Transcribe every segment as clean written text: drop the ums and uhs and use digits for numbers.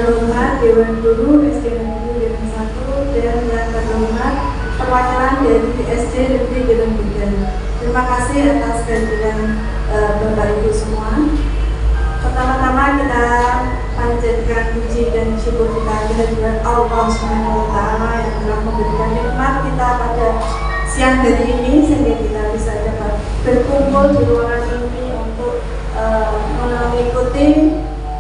terhormat Dewan Guru SD Negeri Geren 1 dan yang terhormat perwakilan dari SD Negeri Geren 3. Terima kasih atas kehadiran Bapak Ibu semua. Pertama-tama kita panjatkan puji dan syukur kita kehadiran Allah Subhanahu wa Ta'ala yang telah memberikan nikmat kita pada siang hari ini sehingga kita bisa dapat berkumpul di ruangan ini untuk mengikuti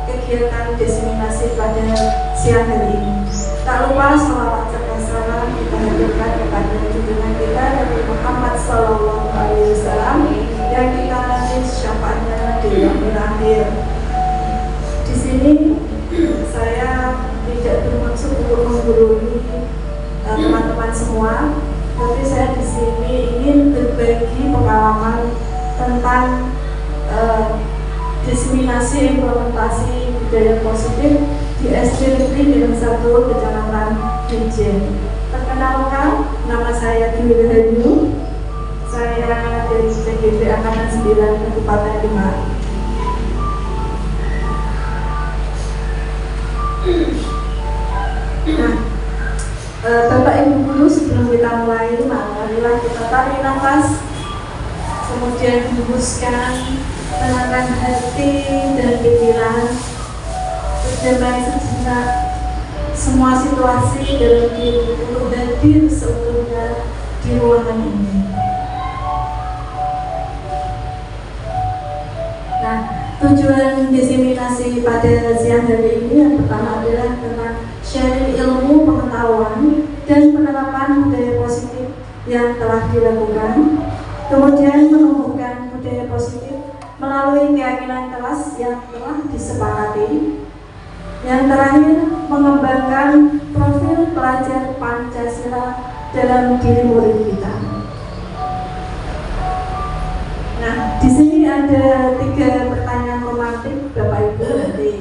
kegiatan diseminasi pada siang hari ini. Tak lupa sholawat serta salam kita hadirkan kepada junjungan kita Nabi Muhammad SAW yang kita nanti syafaatnya di akhir akhir. Di sini saya tidak bermaksud untuk menggurui teman-teman semua, tapi saya di sini ingin berbagi pengalaman tentang diseminasi implementasi budaya positif di SD Negeri Geren 1 Kecamatan Ijen. Perkenalkan, nama saya Dwi Rahayu. Saya dari CGP Angkatan 9 Kabupaten Demak. Bapak Ibu Guru, sebelum kita mulai, marilah kita tarik nafas, kemudian hembuskan, tenangkan hati dan pikiran, berdamai sejenak semua situasi dalam diri untuk hadir seutuhnya di ruangan ini. Nah, tujuan diseminasi pada siang hari ini yang pertama adalah tentang sharing ilmu, pengetahuan, dan penerapan budaya positif yang telah dilakukan. Kemudian menumbuhkan budaya positif melalui keyakinan kelas yang telah disepakati. Yang terakhir, mengembangkan profil pelajar Pancasila dalam diri murid kita. Nah, di sini ada 3 pertanyaan romantik, Bapak Ibu. Nanti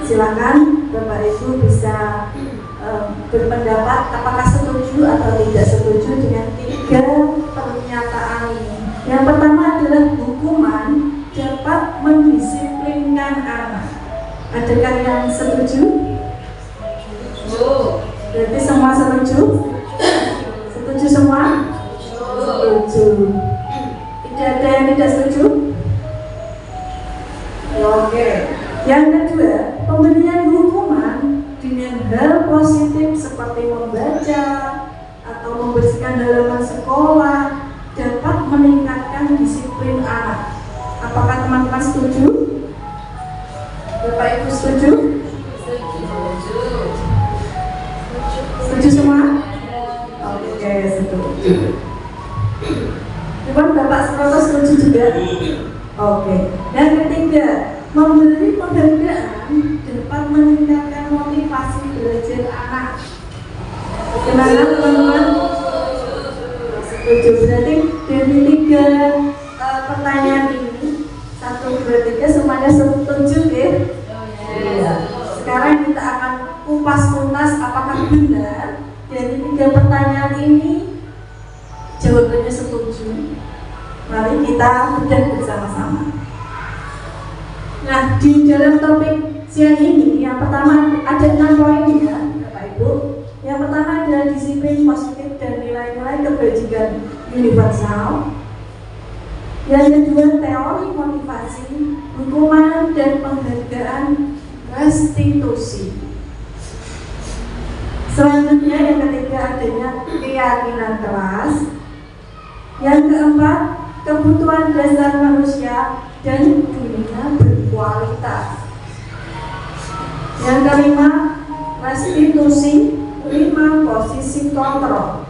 silakan Bapak Ibu bisa berpendapat apakah setuju atau tidak setuju dengan 3 pernyataan ini. Yang pertama adalah hukuman dapat mendisiplinkan anak. Adakah yang setuju? Berarti semua setuju? Setuju semua? Setuju. Tidak ada yang tidak setuju? Oke. Yang kedua, pemberian hukuman dengan hal positif seperti membaca atau membersihkan halaman sekolah dapat meningkatkan disiplin anak. Apakah teman-teman setuju? Bapak Ibu setuju? Setuju semua? Oke, setuju. Cuman Bapak Seroto setuju juga? Oke. Yang ketiga, memberi penghargaan dapat meningkatkan motivasi belajar anak. Bagaimana teman-teman? Setuju. Berarti dari 3 pertanyaan ini 1, 2, 3 semuanya setuju ya? Iya. Sekarang kita akan kupas tuntas apakah benar dari 3 pertanyaan ini jawabannya setuju. Mari kita bedah bersama-sama. Nah, di dalam topik siang ini yang pertama ada 6 poin ya Bapak Ibu. Yang pertama adalah disiplin positif dan nilai-nilai kebajikan universal. Yang kedua, teori motivasi, hukuman dan penghargaan restitusi. Selanjutnya yang ketiga adanya keyakinan kelas. Yang keempat, kebutuhan dasar manusia dan dunia berkualitas. Yang kelima, restitusi, 5 posisi kontrol.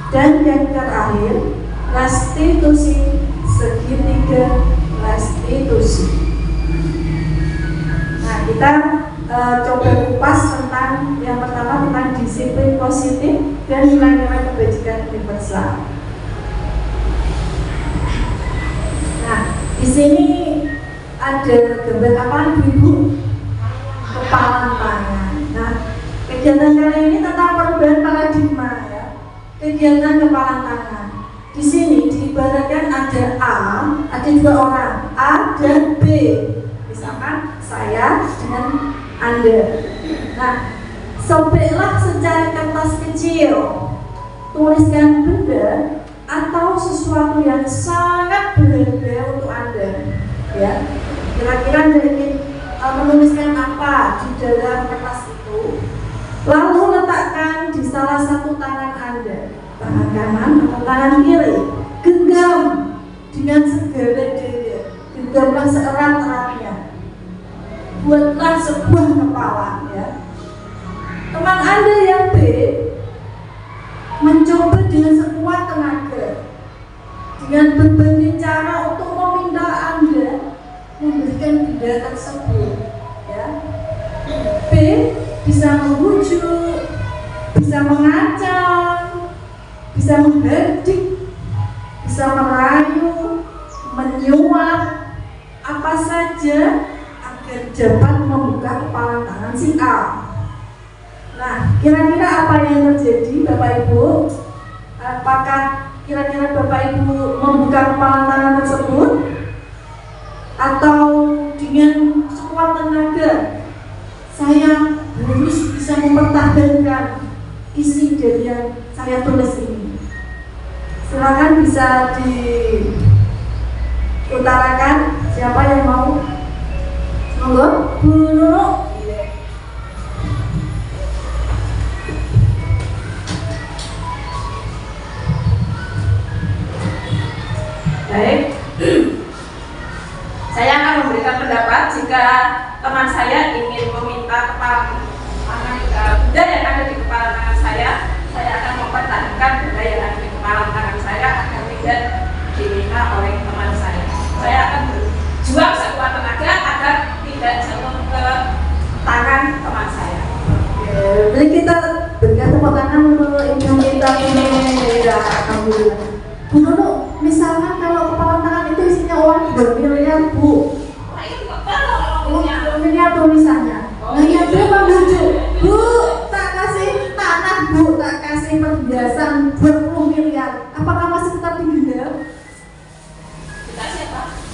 Dan yang terakhir, restitusi segitiga restitusi. Nah, kita coba kupas tentang yang pertama tentang disiplin positif dan nilai-nilai kebajikan universal. Nah, di sini ada gambar apa, Ibu? Kepalan tangan. Nah, kegiatan kali ini tentang perubahan paradigma ya. Kegiatan kepalan tangan. Di sini diibaratkan ada A, ada 2 orang, A dan B. Misalkan saya dengan Anda. Nah, sobeklah secari kertas kecil, tuliskan benda atau sesuatu yang sangat berharga untuk Anda. Ya, kira-kira Anda ingin menuliskan apa di dalam kertas itu? Lalu letakkan di salah satu tangan Anda, tangan kanan atau tangan kiri. Genggam dengan segala daya, genggamlah seerat-eratnya. Buatlah sebuah kepala, ya. Teman Anda yang B mencoba dengan sekuat tenaga, dengan berbagai cara untuk meminta Anda memberikan benda tersebut, ya. B bisa membujuk, bisa mengancam, bisa menghardik, bisa merayu, menyuap, apa saja agar dapat membuka kepala tangan si A. Nah, kira-kira apa yang terjadi, Bapak Ibu? Apakah kira-kira Bapak Ibu membuka kepala tangan tersebut? Atau dengan sekuat tenaga saya harus bisa mempertahankan isi dari yang saya tulis ini? Silakan bisa diutarakan siapa yang mau. Monggo, Bu Nunu. Baik, saya akan memberikan pendapat jika teman saya ingin meminta kepala tangan benda yang ada di kepala tangan saya akan mempertahankan benda yang ada di kepala tangan saya agar tidak diminta oleh teman saya. Saya akan berjuang sekuat tenaga agar tidak jatuh ke tangan teman saya. Jadi kita berikan tepuk tangan untuk ibu kita ini, ya, alhamdulillah. Bu Nunu, misalkan kalau kepala tangan itu isinya uang 2 miliar, Bu. Miliar tulisannya. Nah, yang dia membujuk, Bu, tak kasih tanah, Bu, tak kasih perhiasan 20 miliar. Apakah masih tetap digenggam?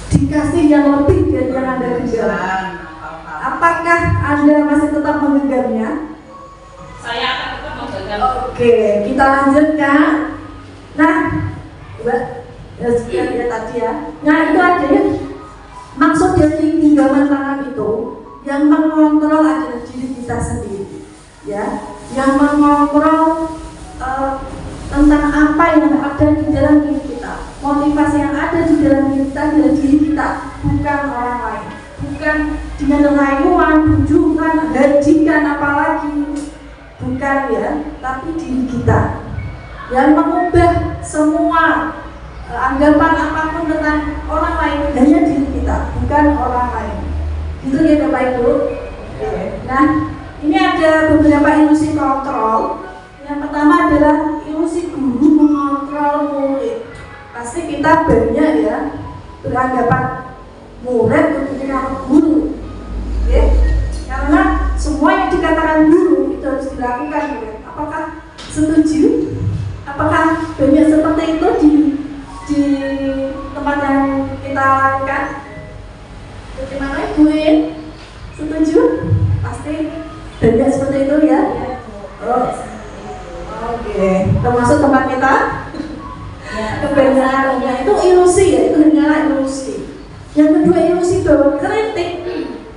Dikasih yang lebih dari yang Anda genggam. Apakah Anda masih tetap menggenggamnya? Saya akan tetap menggenggam. Oke, kita lanjutkan. Nah, Mbak, ya tadi ya. Nah, itu adanya maksud dari genggaman tangan itu yang mengontrol adalah diri kita sendiri, ya, yang mengontrol tentang apa yang ada di dalam diri kita. Motivasi yang ada di dalam diri kita adalah diri kita, bukan orang lain, bukan dengan rayuan, bujukan, gajikan apalagi, bukan, ya, tapi diri kita yang mengubah semua anggapan apapun tentang orang lain, hanya diri kita, bukan orang lain. Gitu ya Bapak Ibu. Nah, ini ada beberapa ilusi kontrol. Yang pertama adalah ilusi guru mengontrol murid. Pasti kita banyak, ya, beranggapan murid itu guru, ya? Karena semua yang dikatakan guru itu harus dilakukan, ya. Apakah setuju? Apakah banyak seperti itu di tempat yang kita lakukan? Bagaimana Ibu In? Setuju? Pasti banyak seperti itu, ya? Oh. Oke, termasuk tempat kita? Kebenarannya itu ilusi, ya, itu hanyalah ilusi. Yang kedua, ilusi bahwa kritik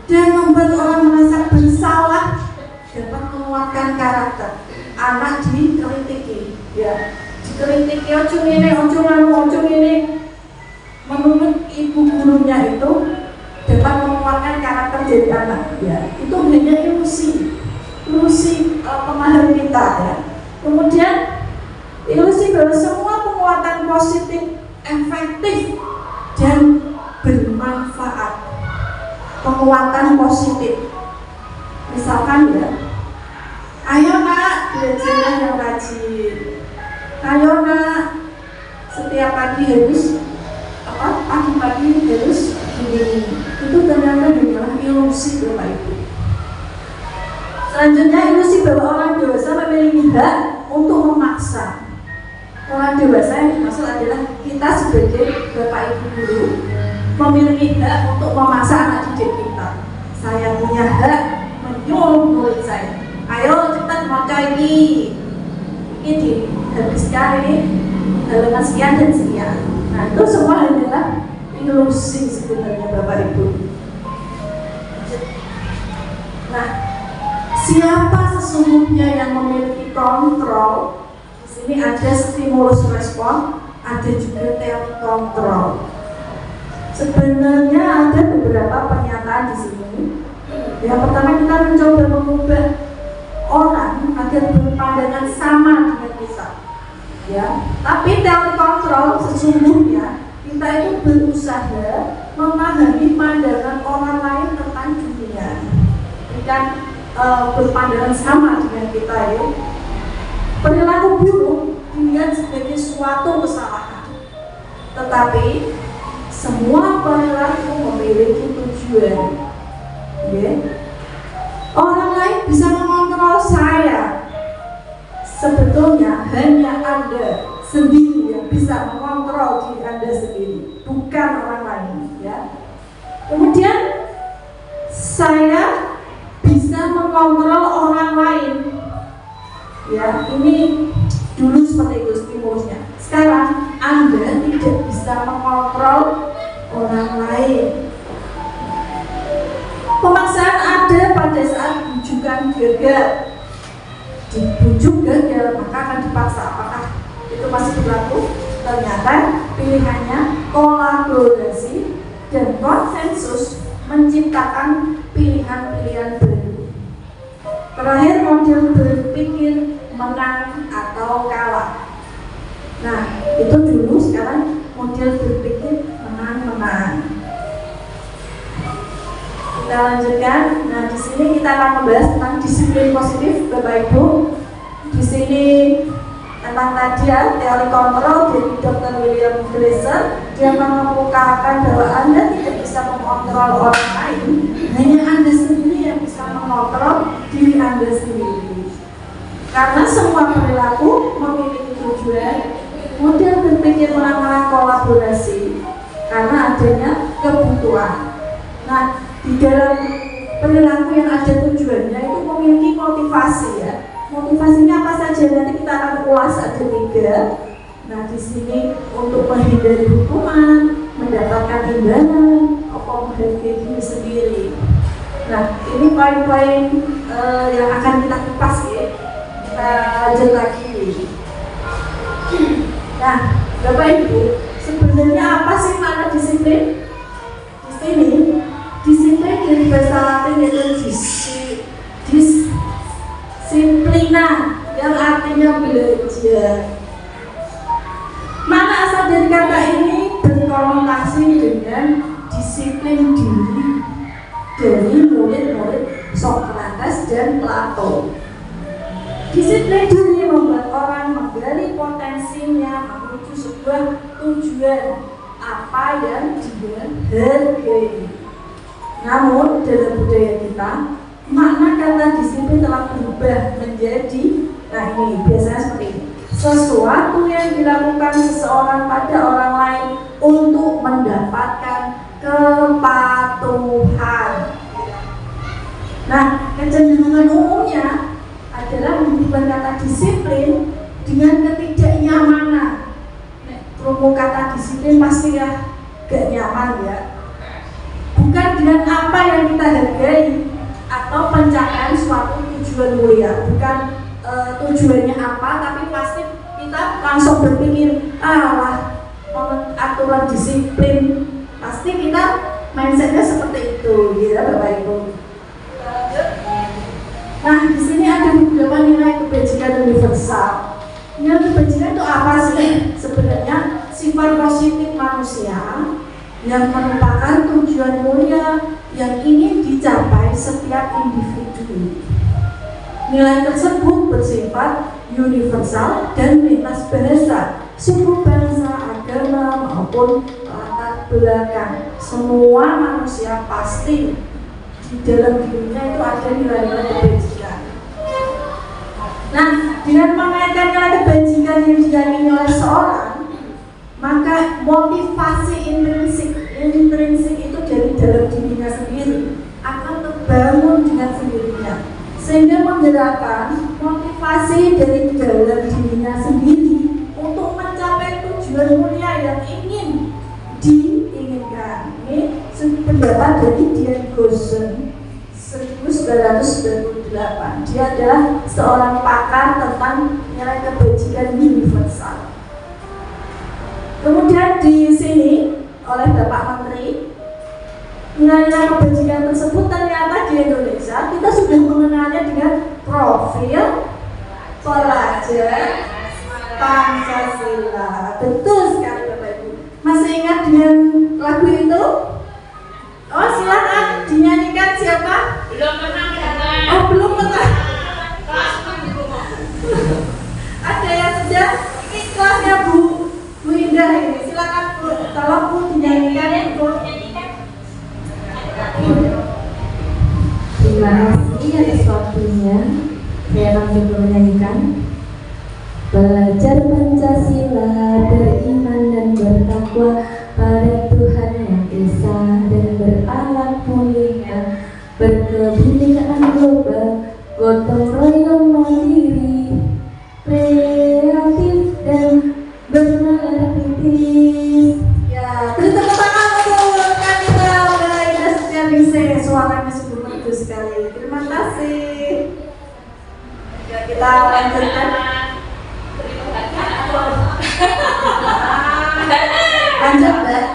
dan membuat orang merasa bersalah dapat menguatkan karakter. Anak dikritiki, ya, dikritiki ojo ngene, ojo ngene, menurut ibu gurunya itu dapat menguatkan karakter jadi anak, ya. Itu hanya ilusi pemahaman kita, ya. Kemudian ilusi bahwa semua penguatan positif efektif dan bermanfaat. Penguatan positif, misalkan, ya, ayo nak belajarlah yang rajin, ayo nak setiap pagi harus pagi-pagi harus begini. Itu ternyata hanyalah ilusi, Bapak Ibu. Selanjutnya, ilusi bahwa orang dewasa memiliki hak untuk memaksa. Orang dewasa yang dimaksud adalah kita sebagai Bapak Ibu guru memiliki hak untuk memaksa anak didik kita. Saya punya hak nyuruh murid saya, ayo cepat maca ini dihabiskan ini halaman sekian dan sekian. Nah itu semua adalah ilusi sebenarnya Bapak Ibu. Nah, siapa sesungguhnya yang memiliki kontrol? Di sini ada stimulus respon, ada juga teori kontrol. Sebenarnya ada beberapa pernyataan di sini. Yang pertama kita mencoba mengubah orang agar berpandangan sama dengan kita. Ya, tapi teori kontrol sesungguhnya kita itu berusaha memahami pandangan orang lain tentang dunia, bukan berpandangan sama dengan kita ya. Perilaku buruk dilihat sebagai suatu kesalahan, tetapi semua perilaku memiliki tujuan. Ya. Orang lain bisa mengontrol saya. Sebetulnya hanya Anda sendiri yang bisa mengontrol diri Anda sendiri, bukan orang lain. Ya. Kemudian saya bisa mengontrol orang lain. Ya, ini dulu seperti itu stimulusnya. Sekarang Anda tidak bisa mengontrol orang lain. Pemaksaan ada pada saat bujukan gagal. Dibujuk gagal, maka akan dipaksa. Apakah itu masih berlaku? Ternyata pilihannya kolaborasi dan konsensus menciptakan pilihan-pilihan baru. Terakhir, model berpikir menang atau kalah. Nah, itu dulu. Sekarang model berpikir menang-menang. Kita lanjutkan. Nah, di sini kita akan membahas tentang disiplin positif, Bapak Ibu. Di sini tentang tadi ya, teori kontrol dari Dr. William Glasser. Dia mengemukakan bahwa Anda tidak bisa mengontrol orang lain, hanya Anda sendiri yang bisa mengontrol diri Anda sendiri. Karena semua perilaku memiliki tujuan. Model berpikir menang-menang kolaborasi karena adanya kebutuhan. Nah, di dalam perilaku yang ada tujuannya itu memiliki motivasi ya. Motivasinya apa saja nanti kita akan ulas, ada 3. Nah, di sini untuk menghindari hukuman, mendapatkan imbalan, atau menghargai diri sendiri. Nah, ini poin-poin yang akan kita kupas ya. Kita lanjut lagi. Nah, Bapak Ibu, sebenarnya apa sih makna disiplin? Di sini disiplin dari bahasa Latin yaitu disiplina, yang artinya belajar. Mana asal dari kata ini berkonotasi dengan disiplin diri dari murid-murid Sokrates dan Plato. Disiplin diri membuat orang menggali potensinya menuju sebuah tujuan apa yang dia hargai. Namun dalam budaya kita, makna kata disiplin telah berubah menjadi, nah ini biasanya seperti ini, sesuatu yang dilakukan seseorang pada orang lain untuk mendapatkan kepatuhan. Nah, kecenderungan umumnya adalah menghubungkan kata disiplin dengan ketidaknyamanan. Rumus kata disiplin pasti ya gak nyaman ya. Bukan dengan apa yang kita hargai atau pencapaian suatu tujuan mulia. Bukan tujuannya apa, tapi pasti kita langsung berpikir aturan disiplin. Pasti kita mindsetnya seperti itu, gitu Bapak Ibu. Nah, di sini ada beberapa nilai kebajikan universal. Nilai kebajikan itu apa sih? Sebenarnya sifat positif manusia yang merupakan tujuan mulia yang ingin dicapai setiap individu. Nilai tersebut bersifat universal dan lintas bahasa, suku, bangsa, agama maupun latar belakang. Semua manusia pasti di dalam dirinya itu ada nilai-nilai kebajikan. Nah, dengan mengaitkan nilai kebajikan yang diyakini oleh seorang, maka motivasi intrinsik itu dari dalam dirinya sendiri akan terbangun dengan sendirinya. sehingga menggerakkan motivasi dari dalam dirinya sendiri untuk mencapai tujuan mulia yang ingin diinginkan. Ini pendapat dari Dian Goosen 1998. Dia adalah seorang pakar tentang nilai kebajikan universal. Kemudian di sini oleh Bapak Menteri, nilai-nilai kebajikan tersebut ternyata di Indonesia kita sudah mengenalnya dengan profil pelajar Pancasila. Betul sekali Bapak Ibu. Masih ingat dengan lagu itu? Oh, silakan dinyanyikan siapa? Belum pernah mendengar. Oh, belum pernah. Ada yang sudah? Ini kelasnya Bu Indah ini. Silakan Bu, tolong Bu dinyanyikan Bu. Terima kasih atas waktunya. Saya akan coba menyanyikan. Belajar Pancasila, beriman dan bertakwa pada Tuhan yang Esa dan berakhlak mulia, berkebinekaan global, gotong royong mandiri, kreatif dan bernalar kritis. Ya, beri tepuk tangan untuk Kanita Ida Setianingsih. Suaranya sungguh merdu sekali. Terima kasih. Ya, kita lanjutkan. Lanjut, Mbak.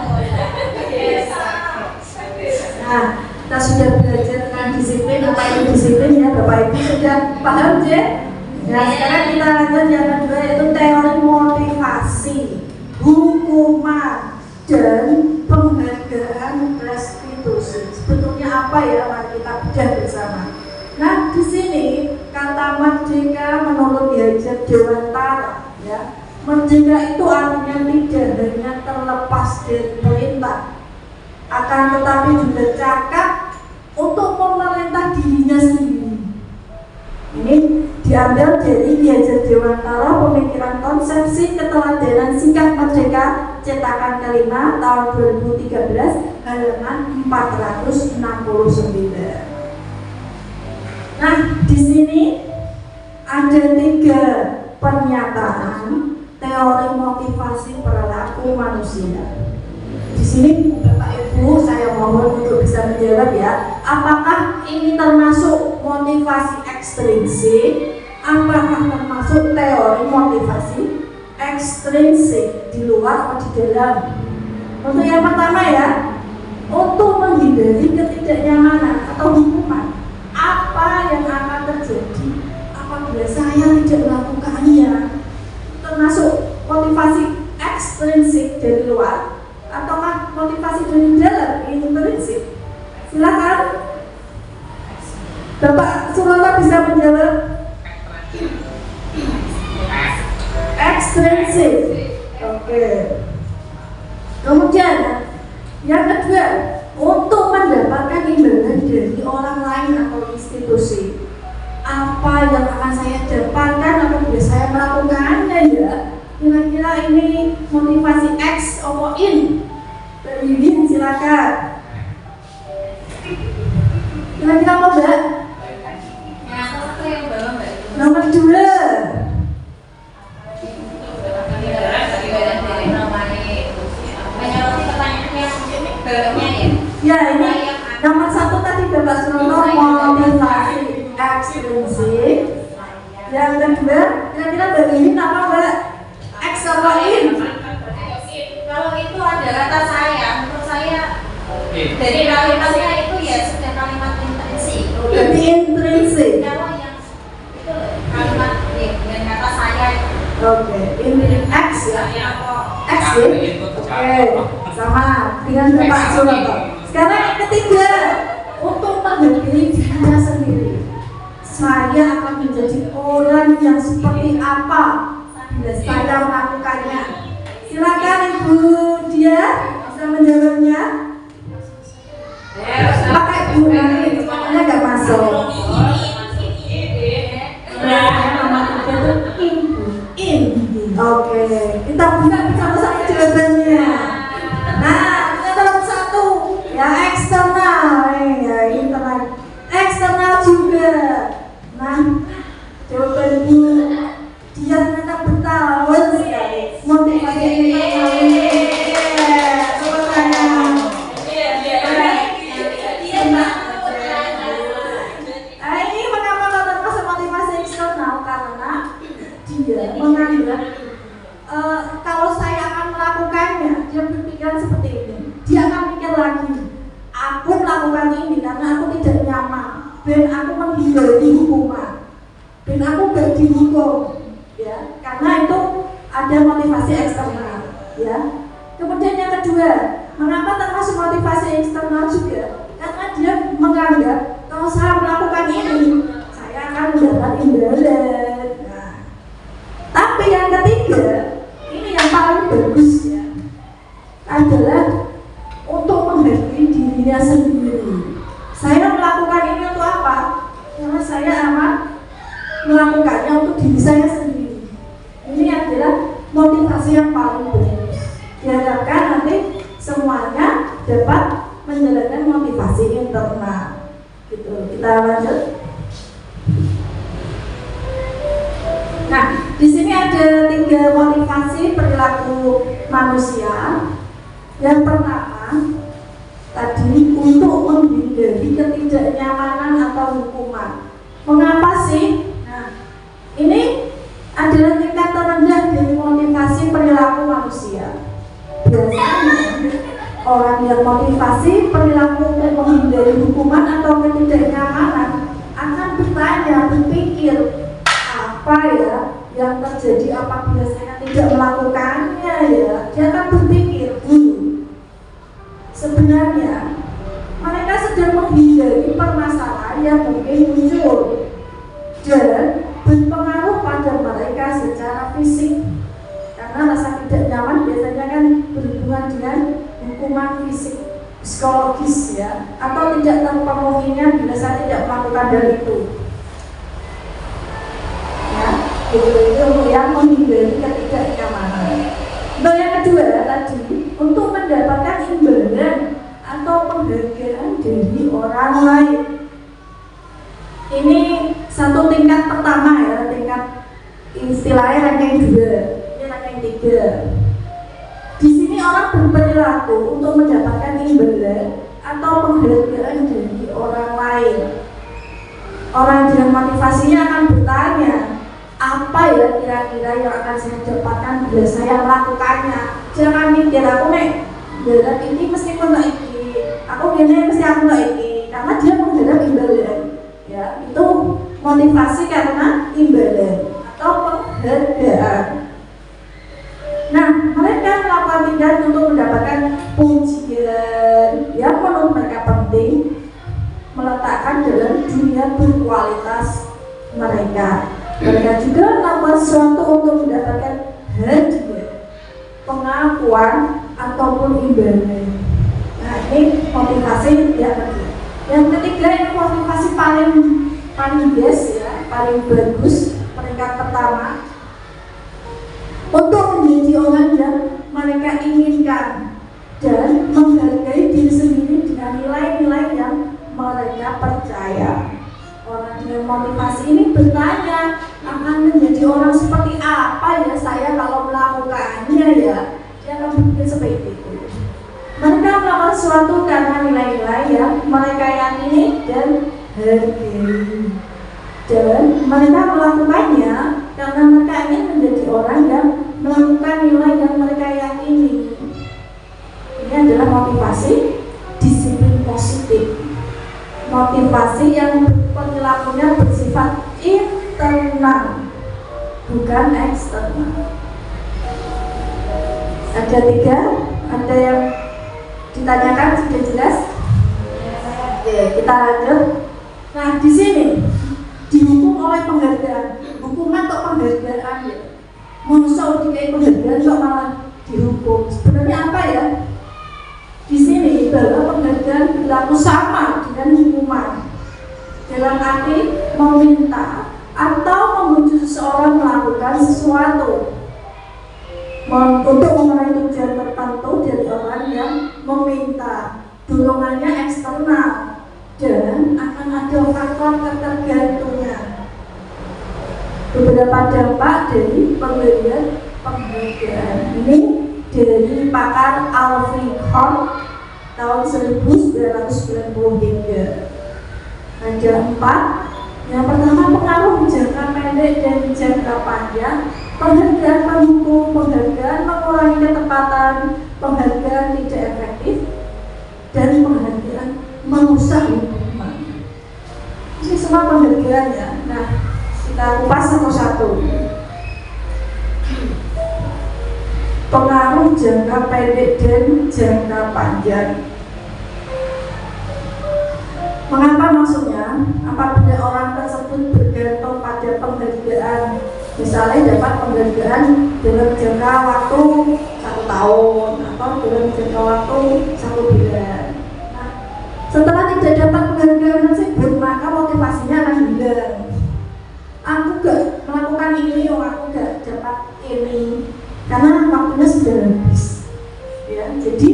Nah, kita sudah belajar tentang disiplin. Apa itu disiplin ya, Bapak Ibu sudah paham ya? Nah, sekarang kita lanjut yang kedua, yaitu teori motivasi, hukuman, dan penghargaan restitusi. Sebetulnya apa ya? Mari kita bedah bersama. Nah, di sini kata merdeka menurut Diajak Dewantara, ya, merdeka itu artinya tidak hanya terlepas dari perintah, akan tetapi juga cakap untuk memerintah dirinya sendiri. Ini diambil dari Diajak Dewantara, pemikiran konsepsi keteladanan sikap merdeka, cetakan kelima tahun 2013, halaman 469. Nah, di sini ada 3 pernyataan teori motivasi perilaku manusia. Di sini Bapak Ibu saya mohon untuk bisa menjawab ya, apakah ini termasuk motivasi ekstrinsik, apakah termasuk teori motivasi ekstrinsik, di luar atau di dalam. Untuk yang pertama ya, untuk menghindari ketidaknyamanan atau hukuman, apa yang akan terjadi apabila saya tidak melakukannya, termasuk motivasi ekstrinsik dari luar ataukah motivasi dari dalam, intrinsik? Silakan Bapak Suroto bisa menjawab. Ekstrinsik. Oke. Kemudian yang kedua, untuk mendapatkan imbalan dari orang lain atau institusi, apa yang akan saya dapatkan apabila saya melakukannya ya? Kira-kira ini motivasi X atau in? Berlilin silakan. Kira-kira apa Mbak? Nomor 2. Ya, ini nomor 1 tadi Bapak Suroto, motivasi ekstrinsik. Yang kedua, kira-kira Berlilin apa Mbak? X atau in? Kalau itu ada kata saya, menurut saya dari kalimatnya itu ya sudah kalimat intrinsik. Jadi intrinsik. Kalau yang itu kalimat dengan kata saya itu. Oke, ini X ya? X ya? Oke, sama dengan Bapak Suroto. Sekarang yang ketiga, untuk menghargai dirinya sendiri. Saya akan menjadi orang yang seperti apa bila saya melakukannya. Silakan Ibu Dia bisa menjawabnya. Pakai Bu nanti, pokoknya nggak masuk. Nomor 3 itu in. Oke, kita buka bersama-sama jawabannya. Nah, kita nomor 1 ya, eksternal, ya internal. Eksternal juga dia menganggap kalau saya akan melakukannya, dia berpikiran seperti ini. Dia akan mikir lagi, aku melakukan ini karena aku tidak nyaman, dan aku menghindari hukuman, dan aku gak dihukum, ya, karena itu ada motivasi eksternal, ya. Kemudian yang kedua, mengapa termasuk motivasi eksternal juga? Karena dia menganggap kalau saya melakukan ini, saya akan mendapat imbalan. Nah, tapi yang ketiga, ini yang paling bagus ya, adalah untuk menghargai dirinya sendiri. Saya melakukan ini untuk apa? Karena saya akan melakukannya untuk diri saya sendiri. Ini adalah motivasi yang paling bagus. Diharapkan nanti semuanya dapat menjalankan motivasi internal. Gitu. Kita lanjut. Nah, di sini ada 3 motivasi perilaku manusia. Yang pertama, tadi untuk menghindari ketidaknyamanan atau hukuman. Mengapa sih? Nah, ini adalah tingkat terendah dari motivasi perilaku manusia. Biasanya orang yang motivasi perilaku untuk menghindari hukuman atau ketidaknyamanan akan berpikir, apa ya yang terjadi apabila saya tidak melakukannya ya. Dia akan berpikir dulu. Sebenarnya mereka sedang menghindari permasalahan yang mungkin muncul dan berpengaruh pada mereka secara fisik. Karena rasa tidak nyaman biasanya kan berhubungan dengan hukuman fisik, psikologis ya, atau tidak terpenuhinya bila saya tidak melakukan hal itu. Ya, itu untuk yang menghindari ketidaknyamanan. Untuk yang kedua tadi, untuk mendapatkan imbalan atau penghargaan dari orang lain. Ini satu tingkat pertama ya, tingkat istilahnya ranking 2. 3. Di sini orang berperilaku untuk mendapatkan imbalan atau penghargaan dari orang lain. Orang dengan motivasinya akan bertanya, apa ya kira-kira yang akan saya dapatkan bila saya melakukannya. Jangan mikir aku nih, berat ini mesti aku nggak iki, aku gini mesti aku nggak iki, karena dia mengharap imbalan. Ya, itu motivasi karena imbalan atau penghargaan. Nah, mereka melakukan tindakan untuk mendapatkan pujian yang menurut mereka penting, meletakkan dalam dunia berkualitas mereka. Mereka juga melakukan sesuatu untuk mendapatkan hadiah, pengakuan ataupun imbalan. Nah, ini motivasi yang ketiga. Yang ketiga ini motivasi paling best ya, paling bagus, peringkat pertama. Untuk menjadi orang yang mereka inginkan dan menghargai diri sendiri dengan nilai-nilai yang mereka percaya. Orang dengan motivasi ini bertanya, akan menjadi orang seperti apa ya saya kalau melakukannya ya. Dia akan berpikir seperti itu. Mereka melakukan sesuatu karena nilai-nilai yang mereka yakini dan hargai. Dan mereka melakukannya karena mereka ingin menjadi orang yang melakukan nilai yang mereka yakini. Ini adalah motivasi disiplin positif. Motivasi yang perilakunya bersifat internal, bukan eksternal. Ada 3, ada yang ditanyakan sudah jelas? Oke, kita lanjut. Nah, di sini dihukum oleh penghargaan, hukuman atau penghargaan ya. Masa dikai penghargaan kok malah dihukum. Sebenarnya apa ya? Di sini bahwa penghargaan berlaku sama dengan hukuman. Dalam arti meminta atau membujuk seseorang melakukan sesuatu untuk memenuhi tujuan tertentu dari orang yang meminta. Dorongannya eksternal dan akan ada faktor ketergantungan. Beberapa dampak dari pemberian penghargaan ini dari pakar Alfred Horn tahun 1993. Ada 4. Yang pertama, pengaruh jangka pendek dan jangka panjang kesempatan, penghargaan tidak efektif, dan penghargaan merusak hubungan. Ini semua penghargaan ya. Nah, kita kupas satu-satu. Pengaruh jangka pendek dan jangka panjang. Mengapa maksudnya? Apabila orang tersebut bergantung pada penghargaan, misalnya dapat penghargaan dalam jangka waktu 1 tahun atau dalam jangka waktu 1 bulan. Nah, setelah tidak dapat penghargaan tersebut, maka motivasinya akan hilang. Aku gak melakukan ini, aku gak dapat ini, karena waktunya sudah habis. Ya, jadi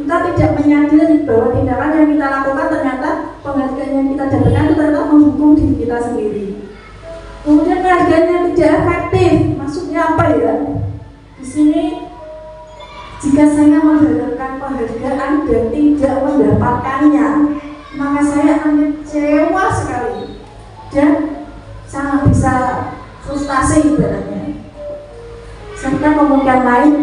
kita tidak menyadari bahwa tindakan yang kita lakukan ternyata penghargaan yang kita dapatkan itu ternyata mendukung diri kita sendiri. Kemudian penghargaan yang tidak efektif, maksudnya apa ya? Di sini jika saya mengharapkan penghargaan dan tidak mendapatkannya, maka saya akan kecewa sekali dan sangat bisa frustasi ibaratnya. Serta kemungkinan lain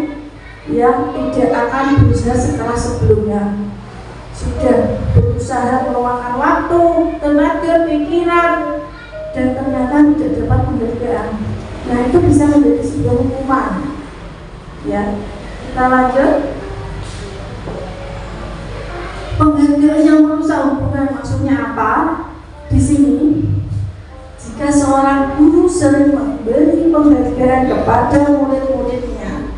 yang tidak akan berusaha setelah sebelumnya. Sudah berusaha meluangkan waktu, tenaga, pikiran, dan ternyata tidak dapat penghargaan. Nah, itu bisa menjadi sebuah hukuman. Ya, kita lanjut. Penghargaan yang merusak hubungan maksudnya apa? Di sini, jika seorang guru sering memberi penghargaan kepada murid-muridnya,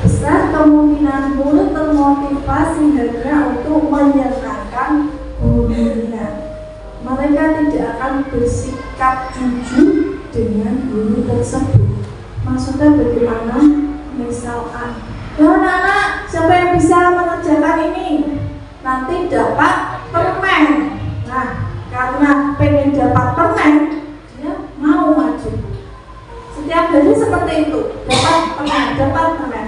besar kemungkinan murid termotivasi hanya untuk menyenangkan gurunya. Mereka tidak akan bersikap jujur dengan guru tersebut. Maksudnya bagaimana? Misalkan, anak-anak, siapa yang bisa mengerjakan ini? Nanti dapat permen. Nah, karena pengen dapat permen, dia mau maju. Setiap hari seperti itu, dapat permen.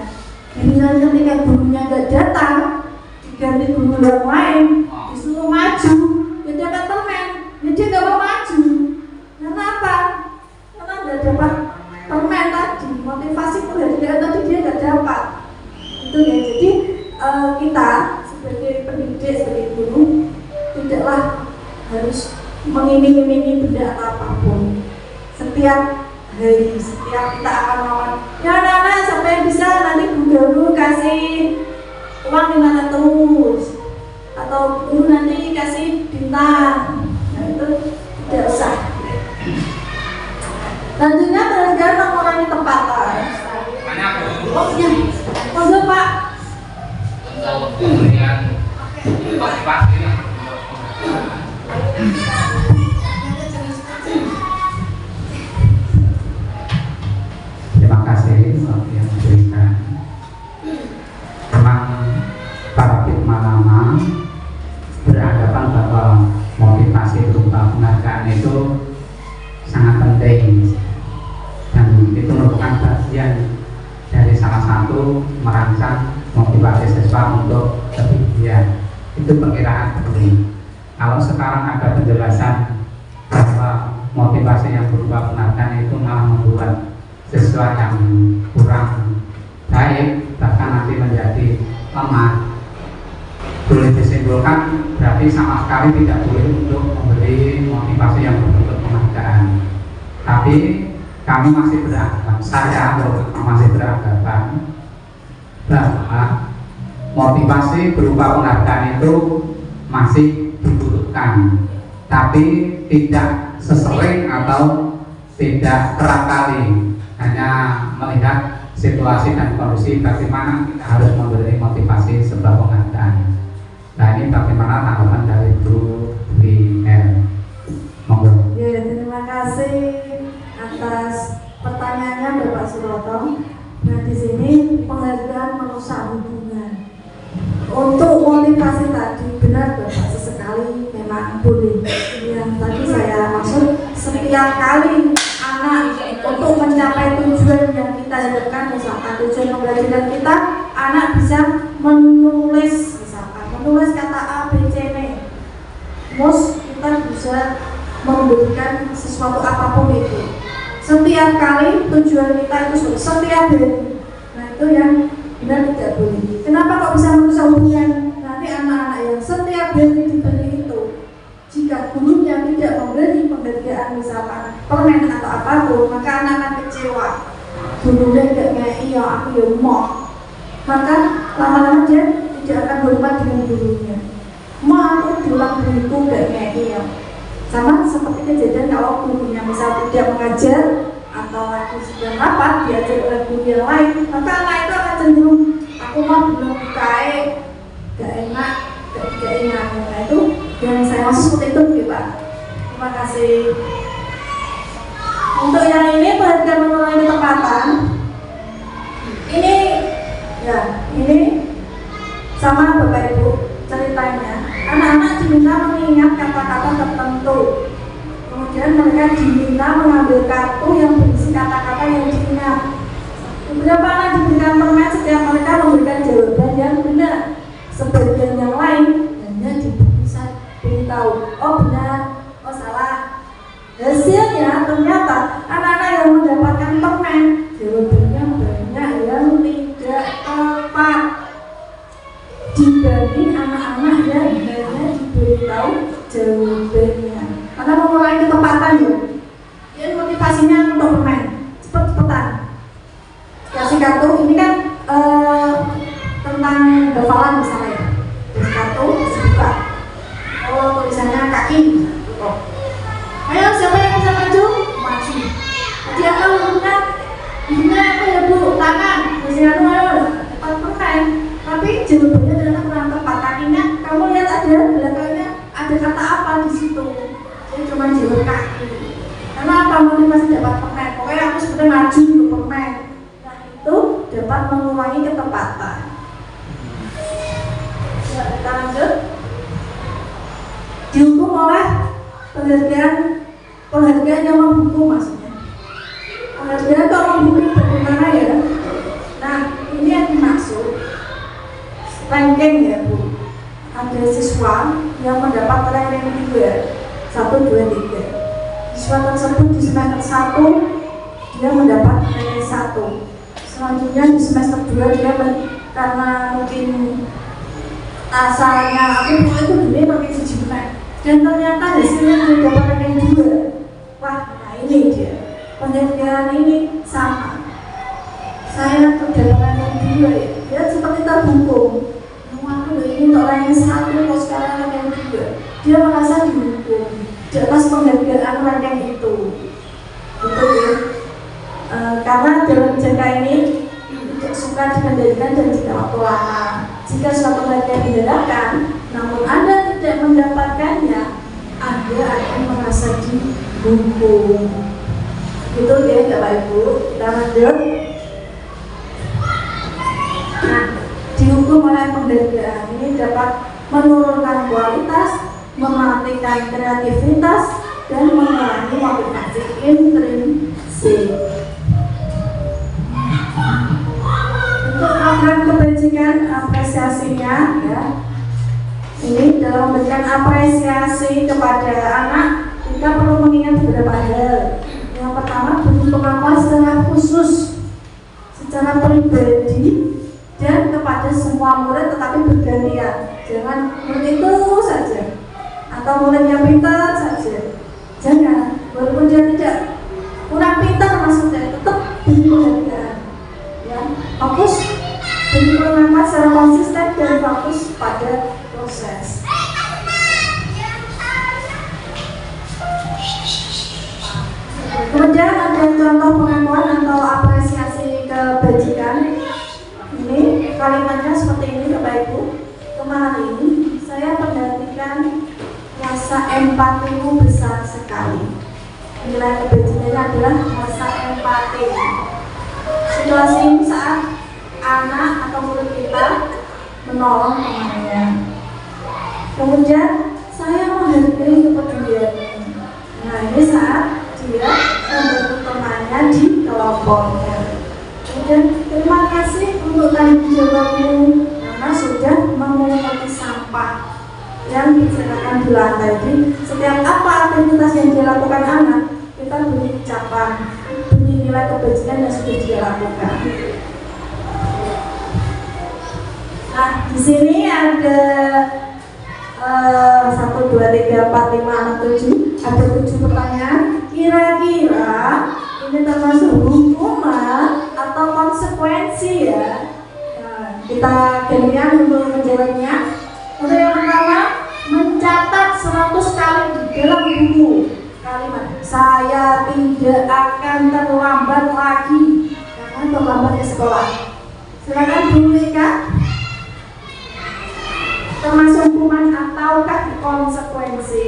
Giliran ketika gurunya nggak datang, diganti guru yang lain, disuruh maju, dia dapat permen, dia nggak mau maju. Karena apa? Karena nggak dapat permen tadi, motivasi penghargaan tadi dia nggak dapat. Itu ya. Jadi kita sebagai pendidik, sebagai guru, tidaklah harus mengiming-imingi benda apapun. Setiap hari, setiap kita akan melawan, ya anak-anak, siapa yang bisa nanti guru kasih uang 500 atau guru nanti kasih bintang. Nah, itu tidak usah. Selanjutnya penghargaan mengurangi tempatan. Oh iya, monggo Pak. Terima kasih waktu yang diberikan. Memang paradigma lama beranggapan bahwa motivasi berupa penghargaan itu sangat penting dan itu merupakan bagian dari salah satu merangsang motivasi siswa untuk lebih giat. Itu perkiraan seperti. Kalau sekarang ada penjelasan bahwa motivasi yang berupa penghargaan itu malah membuat siswa yang kurang baik, bahkan nanti menjadi lemah, boleh disimpulkan berarti sama sekali tidak boleh untuk memberi motivasi yang berbentuk penghargaan. Tapi kami masih beranggapan, saya masih beranggapan bahwa motivasi berupa penghargaan itu masih dibutuhkan, tapi tidak sesering atau tidak kerap kali. Hanya melihat situasi dan kondisi bagaimana kita harus memberi motivasi sebuah penghargaan. Nah, ini bagaimana tanggapan dari Bu L? Monggo. Ya, terima kasih atas pertanyaannya Bapak Suroto. Nah, di sini penghargaan merusak hubungan. Untuk motivasi tadi benar Bapak, sesekali memang boleh. Yang tadi saya maksud setiap kali anak untuk mencapai tujuan yang kita harapkan, misalkan tujuan pembelajaran kita, anak bisa menulis, misalkan menulis kata A, B, C, D. Mus kita bisa memberikan sesuatu apapun itu. Setiap kali tujuan kita itu setiap hari. Nah, itu yang benar tidak boleh. Kenapa kok bisa merusak hubungan? Nanti anak-anak yang setiap hari diberi itu, jika gurunya tidak memberi penghargaan misalkan permen atau apapun, maka anak akan kecewa. Gurunya tidak ngei, ya aku ya mau. Maka lama-lama dia tidak akan hormat dengan gurunya. Mau aku diulang guruku gak ngei ya. Sama seperti kejadian kalau gurunya misal tidak mengajar atau lagi sedang rapat diajar oleh guru yang lain, maka anak itu akan cenderung aku mah belum kae, gak enak, gak enak. Nah itu yang saya maksud seperti itu ya Pak. Terima kasih. Untuk yang ini perhatian mengurangi ketepatan. Ini sama Bapak Ibu ceritanya. Anak-anak diminta mengingat kata-kata tertentu. Kemudian mereka diminta mengambil kartu yang berisi kata-kata yang diingat. Beberapa anak diberikan permen, setiap mereka memberikan jawaban yang benar. Sebagian yang lain hanya bisa beritahu, oh benar, oh salah. Hasilnya ternyata anak-anak yang mendapatkan permen jawabannya banyak yang tidak tepat dibanding anak-anak yang hanya diberitahu jawabannya. Karena mengurangi ketepatan ya. Ini motivasinya untuk permen, cepet-cepetan. Kasih kartu ini kan tentang hafalan misalnya. Kasih kartu dibuka. Oh tulisannya kaki. Oh. Ayo siapa yang bisa maju? Maju. Jadi apa hurufnya? Hurufnya apa ya Bu? Tangan. Kasih ayo. Permen. Tapi jawabannya ternyata kurang tepat. Kakinya kamu lihat ada belakangnya ada kata apa di situ? Jadi cuma jawab kaki. Karena apa motivasi dapat permen? Pokoknya aku sebenarnya maju untuk permen. Nah itu dapat mengurangi ketepatan. Ya, kita lanjut. Dihukum oleh penghargaan yang menghukum maksudnya. Penghargaan itu menghukum bagaimana ya? Nah ini yang dimaksud ranking ya Bu. Ada siswa yang mendapat ranking 2, 1, 2, 3. Siswa tersebut di semester 1 dia mendapat ranking 1. Selanjutnya di semester 2 dia karena mungkin asalnya aku itu dulu ranking 7 dan ternyata hasilnya dia dapat ranking 2. Wah, nah ini dia penghargaan ini sama. Saya dapat ranking 2 ya. Dia seperti terhukum. Aku ini untuk ranking 1 kok sekarang ranking 2. Dia merasa dihukum di atas penghargaan ranking itu. Betul ya. Karena dalam jangka ini tidak suka dikendalikan dan tidak waktu lama. Jika suatu penghargaan diharapkan, namun Anda tidak mendapatkannya, Anda akan merasa dihukum. Gitu ya Bapak Ibu. Kita lanjut. Nah, dihukum oleh penghargaan ini dapat menurunkan kualitas, mematikan kreativitas, dan mengurangi motivasi intrinsik. Untuk program kebajikan apresiasinya ya, ini dalam memberikan apresiasi kepada anak kita perlu mengingat beberapa hal. Yang pertama, beri pengakuan secara khusus, secara pribadi dan kepada semua murid, tetapi bergantian. Jangan murid itu saja atau murid yang pintar saja. Jangan, walaupun dia tidak kurang pintar maksudnya, tetap beri penghargaan. Ya, fokus beri pengakuan secara konsisten dan fokus pada proses. Kemudian ada contoh pengakuan atau apresiasi kebajikan. Ini kalimatnya seperti ini Bapak Ibu. Kemarin saya perhatikan rasa empatimu besar sekali. Nilai kebajikannya adalah rasa empati. Situasi ini saat anak atau murid kita menolong temannya. Kemudian saya menghargai kepeduliannya. Nah ini saat dia membantu temannya di kelompoknya. Kemudian terima kasih untuk tanggung jawabmu karena sudah mengumpulkan sampah yang disediakan di lantai. Jadi setiap apa aktivitas yang dilakukan anak, kita beri ucapan, beri nilai kebajikan yang sudah dia lakukan. Nah, di sini ada 1, 2, 3, 4, 5, 6, 7. Ada 7 pertanyaan. Kira-kira ini termasuk hukuman atau konsekuensi ya? Nah, kita gantian untuk menjawabnya. Untuk yang pertama, mencatat 100 kali di dalam buku kalimat saya tidak akan terlambat lagi karena terlambat ke sekolah. Silakan Bu Eka. Termasuk hukuman ataukah konsekuensi?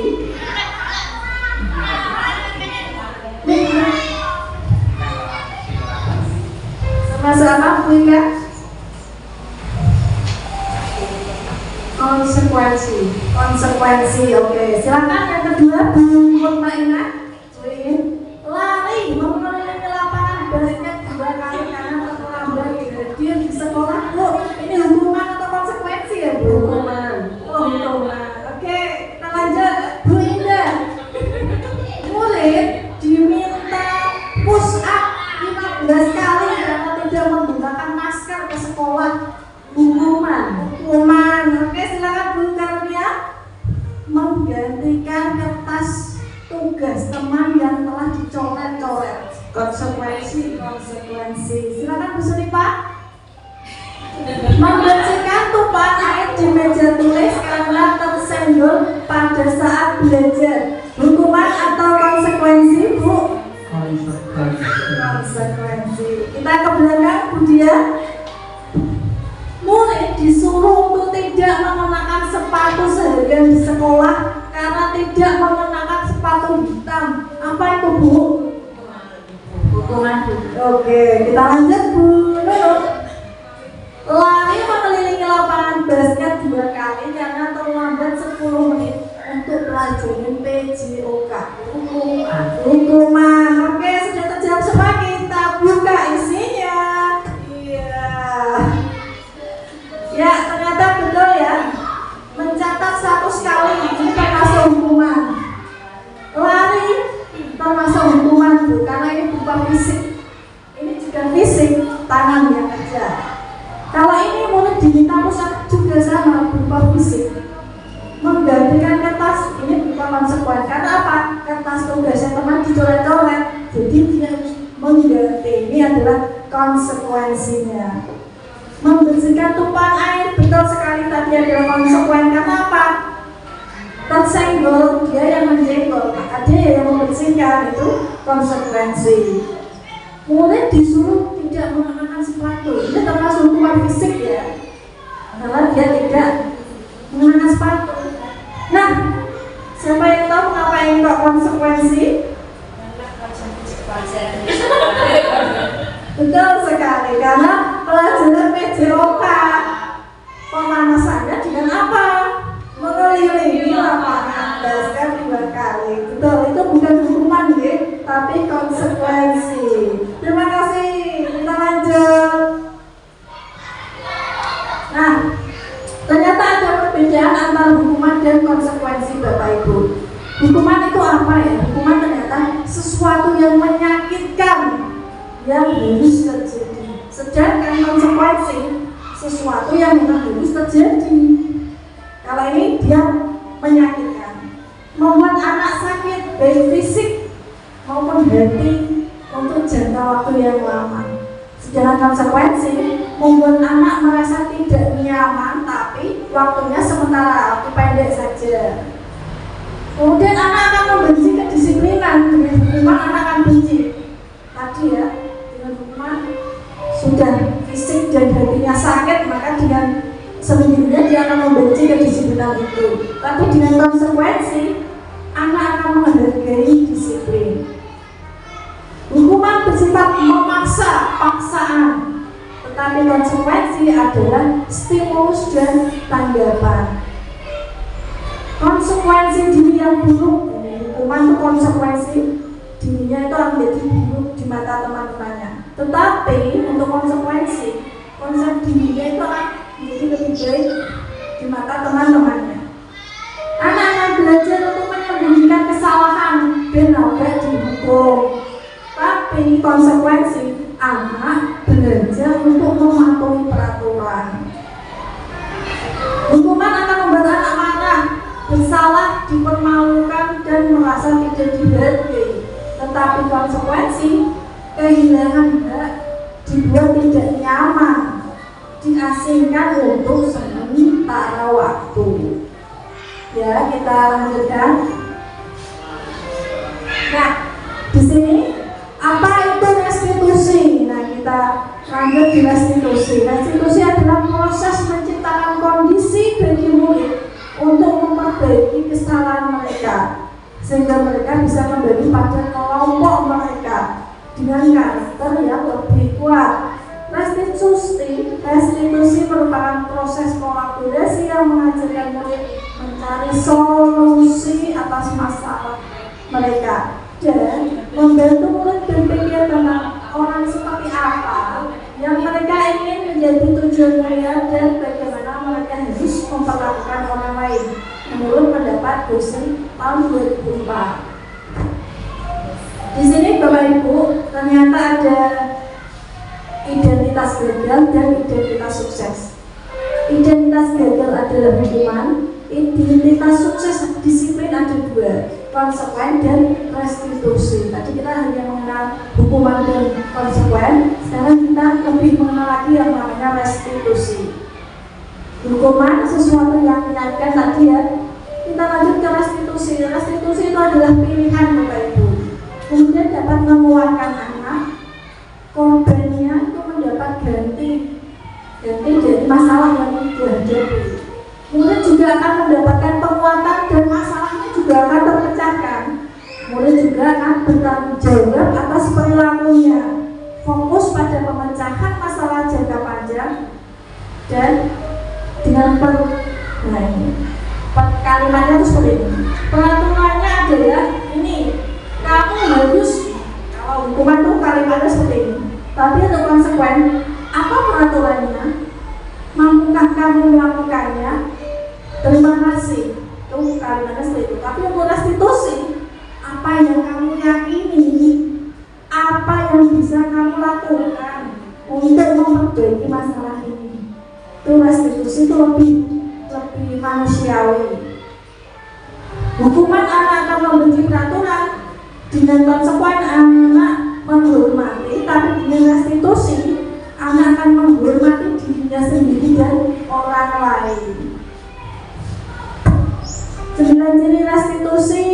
Termasuk apa Bu Eka? Konsekuensi, oke. Silakan yang kedua Bu Mutmainah. Lari mengelilingi lapangan basket 2 kali karena terlambat hadir di sekolah. Bu, ini hukuman atau konsekuensi ya Bu? Hukuman. Oh, hukuman. Oke, kita lanjut. Bu Indah. Murid diminta push up 15 kali karena tidak menggunakan masker ke sekolah. Hukuman. Oke, silakan Bu Karnia. Menggantikan kertas tugas teman yang telah dicoret-coret. Konsekuensi. Silakan Bu Sunipa. Membersihkan tumpahan air di meja tulis karena tersenggol pada saat belajar. Hukuman atau konsekuensi, Bu? Konsekuensi. Kita ke belakang, Bu Dia. Murid disuruh untuk tidak mengenakan sepatu seharian di sekolah karena tidak mengenakan sepatu hitam. Apa itu, Bu? Hukuman. Oke, kita lanjut, Bu Nurul. Lari mengelilingi lapangan basket 2 kali karena terlambat 10 menit untuk pelajaran PJOK. Hukuman. Oke, sudah terjawab semua, kita buka isinya. Iya. Ya, ternyata betul ya. Mencatat 100 kali ini termasuk hukuman. Lari termasuk hukuman, Bu, karena ini berupa fisik. Ini juga fisik, tangan yang kerja. Kalau ini murid diminta pusat juga sama, berupa fisik. Menggantikan kertas ini berupa konsekuensi. Karena apa? Kertas tugasnya teman dicoret-coret, jadi dia mengganti. Ini adalah konsekuensinya. Membersihkan tumpahan air, betul sekali tadi adalah konsekuensi. Karena apa? Tersenggol, dia yang menjenggol, maka dia yang membersihkan, itu konsekuensi. Murid disuruh tidak mengenakan sepatu, ini termasuk hukuman fisik ya, karena dia tidak mengenakan sepatu. Nah, siapa yang tahu kenapa ini kok konsekuensi? Betul sekali, karena pelajaran PJOK pemanasannya dengan apa? Mengelilingi lapangan basket 2 kali. Betul, itu bukan hukuman ya, tapi konsekuensi. Terima kasih, kita lanjut. Nah, ternyata ada perbedaan antara hukuman dan konsekuensi, Bapak Ibu. Hukuman itu apa ya? Hukuman ternyata sesuatu yang menyakitkan yang harus terjadi. Sedangkan konsekuensi sesuatu yang memang harus terjadi. Kalau ini dia menyakitkan, membuat anak sakit baik fisik maupun hati untuk jangka waktu yang lama. Sedangkan konsekuensi membuat anak merasa tidak nyaman, tapi waktunya sementara, waktu pendek saja. Kemudian anak akan membenci kedisiplinan. Dengan hukuman anak akan benci. Tadi ya, dengan hukuman sudah fisik dan hatinya sakit, maka dengan sendirinya dia akan membenci kedisiplinan itu. Tapi dengan konsekuensi, anak akan menghargai disiplin. Hukuman bersifat memaksa, paksaan, tetapi konsekuensi adalah stimulus dan tanggapan. Konsekuensi diri yang buruk, hukuman itu konsekuensi dirinya itu akan menjadi buruk di mata teman-temannya. Tetapi untuk konsekuensi, konsep dirinya itu akan menjadi lebih baik di mata teman-temannya. Anak akan belajar untuk menyembunyikan kesalahan dan tidak dihukum. Tapi konsekuensi, anak belajar untuk mematuhi peraturan. Hukuman akan membuat anak marah, bersalah, dipermalukan, dan merasa tidak dihargai. Tetapi konsekuensi kehilangan hak, dibuat tidak nyaman, diasingkan untuk sementara waktu. Ya, kita lanjutkan. Nah, di sini apa itu restitusi? Nah, kita lanjut di restitusi. Restitusi adalah proses menciptakan kondisi bagi murid untuk memperbaiki kesalahan mereka, sehingga mereka bisa kembali pada kelompok mereka dengan karakter yang lebih kuat. Restitusi merupakan proses kolaborasi yang mengajarkan murid mencari solusi atas masalah mereka dan membantu murid berpikir tentang orang seperti apa yang mereka ingin menjadi tujuan mulia dan bagaimana mereka harus memperlakukan orang lain menurut pendapat dosen tahun 2004. Di sini Bapak Ibu ternyata ada identitas gagal dan identitas sukses. Identitas gagal adalah hukuman, identitas sukses disiplin ada dua, konsekuen dan restitusi. Tadi kita hanya mengenal hukuman dan konsekuen, sekarang kita lebih mengenal lagi yang namanya restitusi. Hukuman sesuatu yang menyenangkan tadi ya. Kita lanjut ke restitusi. Restitusi itu adalah pilihan Bapak Ibu. Kemudian dapat menguatkan anak, korbannya itu mendapat ganti dari masalah yang dihadapi. Murid juga akan mendapatkan penguatan dan masalahnya juga akan terpecahkan. Murid juga akan bertanggung jawab atas perilakunya, fokus pada pemecahan masalah jangka panjang dan dengan kalimatnya itu seperti ini. Peraturannya adalah ini, kamu harus, kalau hukuman itu kalimatnya seperti ini. Tapi untuk konsekuen, apa peraturannya? Mampukah kamu melakukannya? Terima kasih. Itu kalimatnya seperti itu. Tapi untuk restitusi, apa yang kamu yakini, apa yang bisa kamu lakukan untuk memperbaiki masalah ini. Itu restitusi itu lebih manusiawi. Hukuman anak akan membenci peraturan, dengan konsekuen anak menghormati, tapi dengan restitusi anak akan menghormati dirinya sendiri dan orang lain. 9 ciri restitusi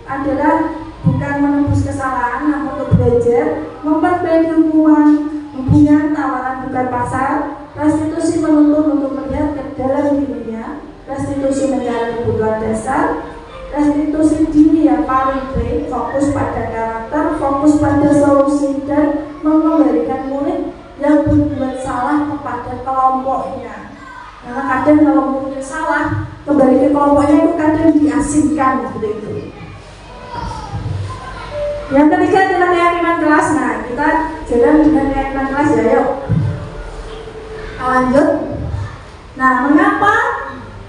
adalah bukan menebus kesalahan, namun untuk belajar, memperbaiki hubungan tawaran bukan pasar. Restitusi menuntut untuk melihat ke dalam dirinya. Restitusi mencari kebutuhan dasar. Restitusi diri yang paling baik, fokus pada karakter, fokus pada solusi, dan mengembalikan murid yang berbuat salah kepada kelompoknya. Karena kadang kalau muridnya salah, kembali ke kelompoknya itu kadang diasingkan seperti itu. Yang ketiga adalah keyakinan kelas. Nah, kita jalan dengan keyakinan kelas ya, yuk. Lanjut. Nah, mengapa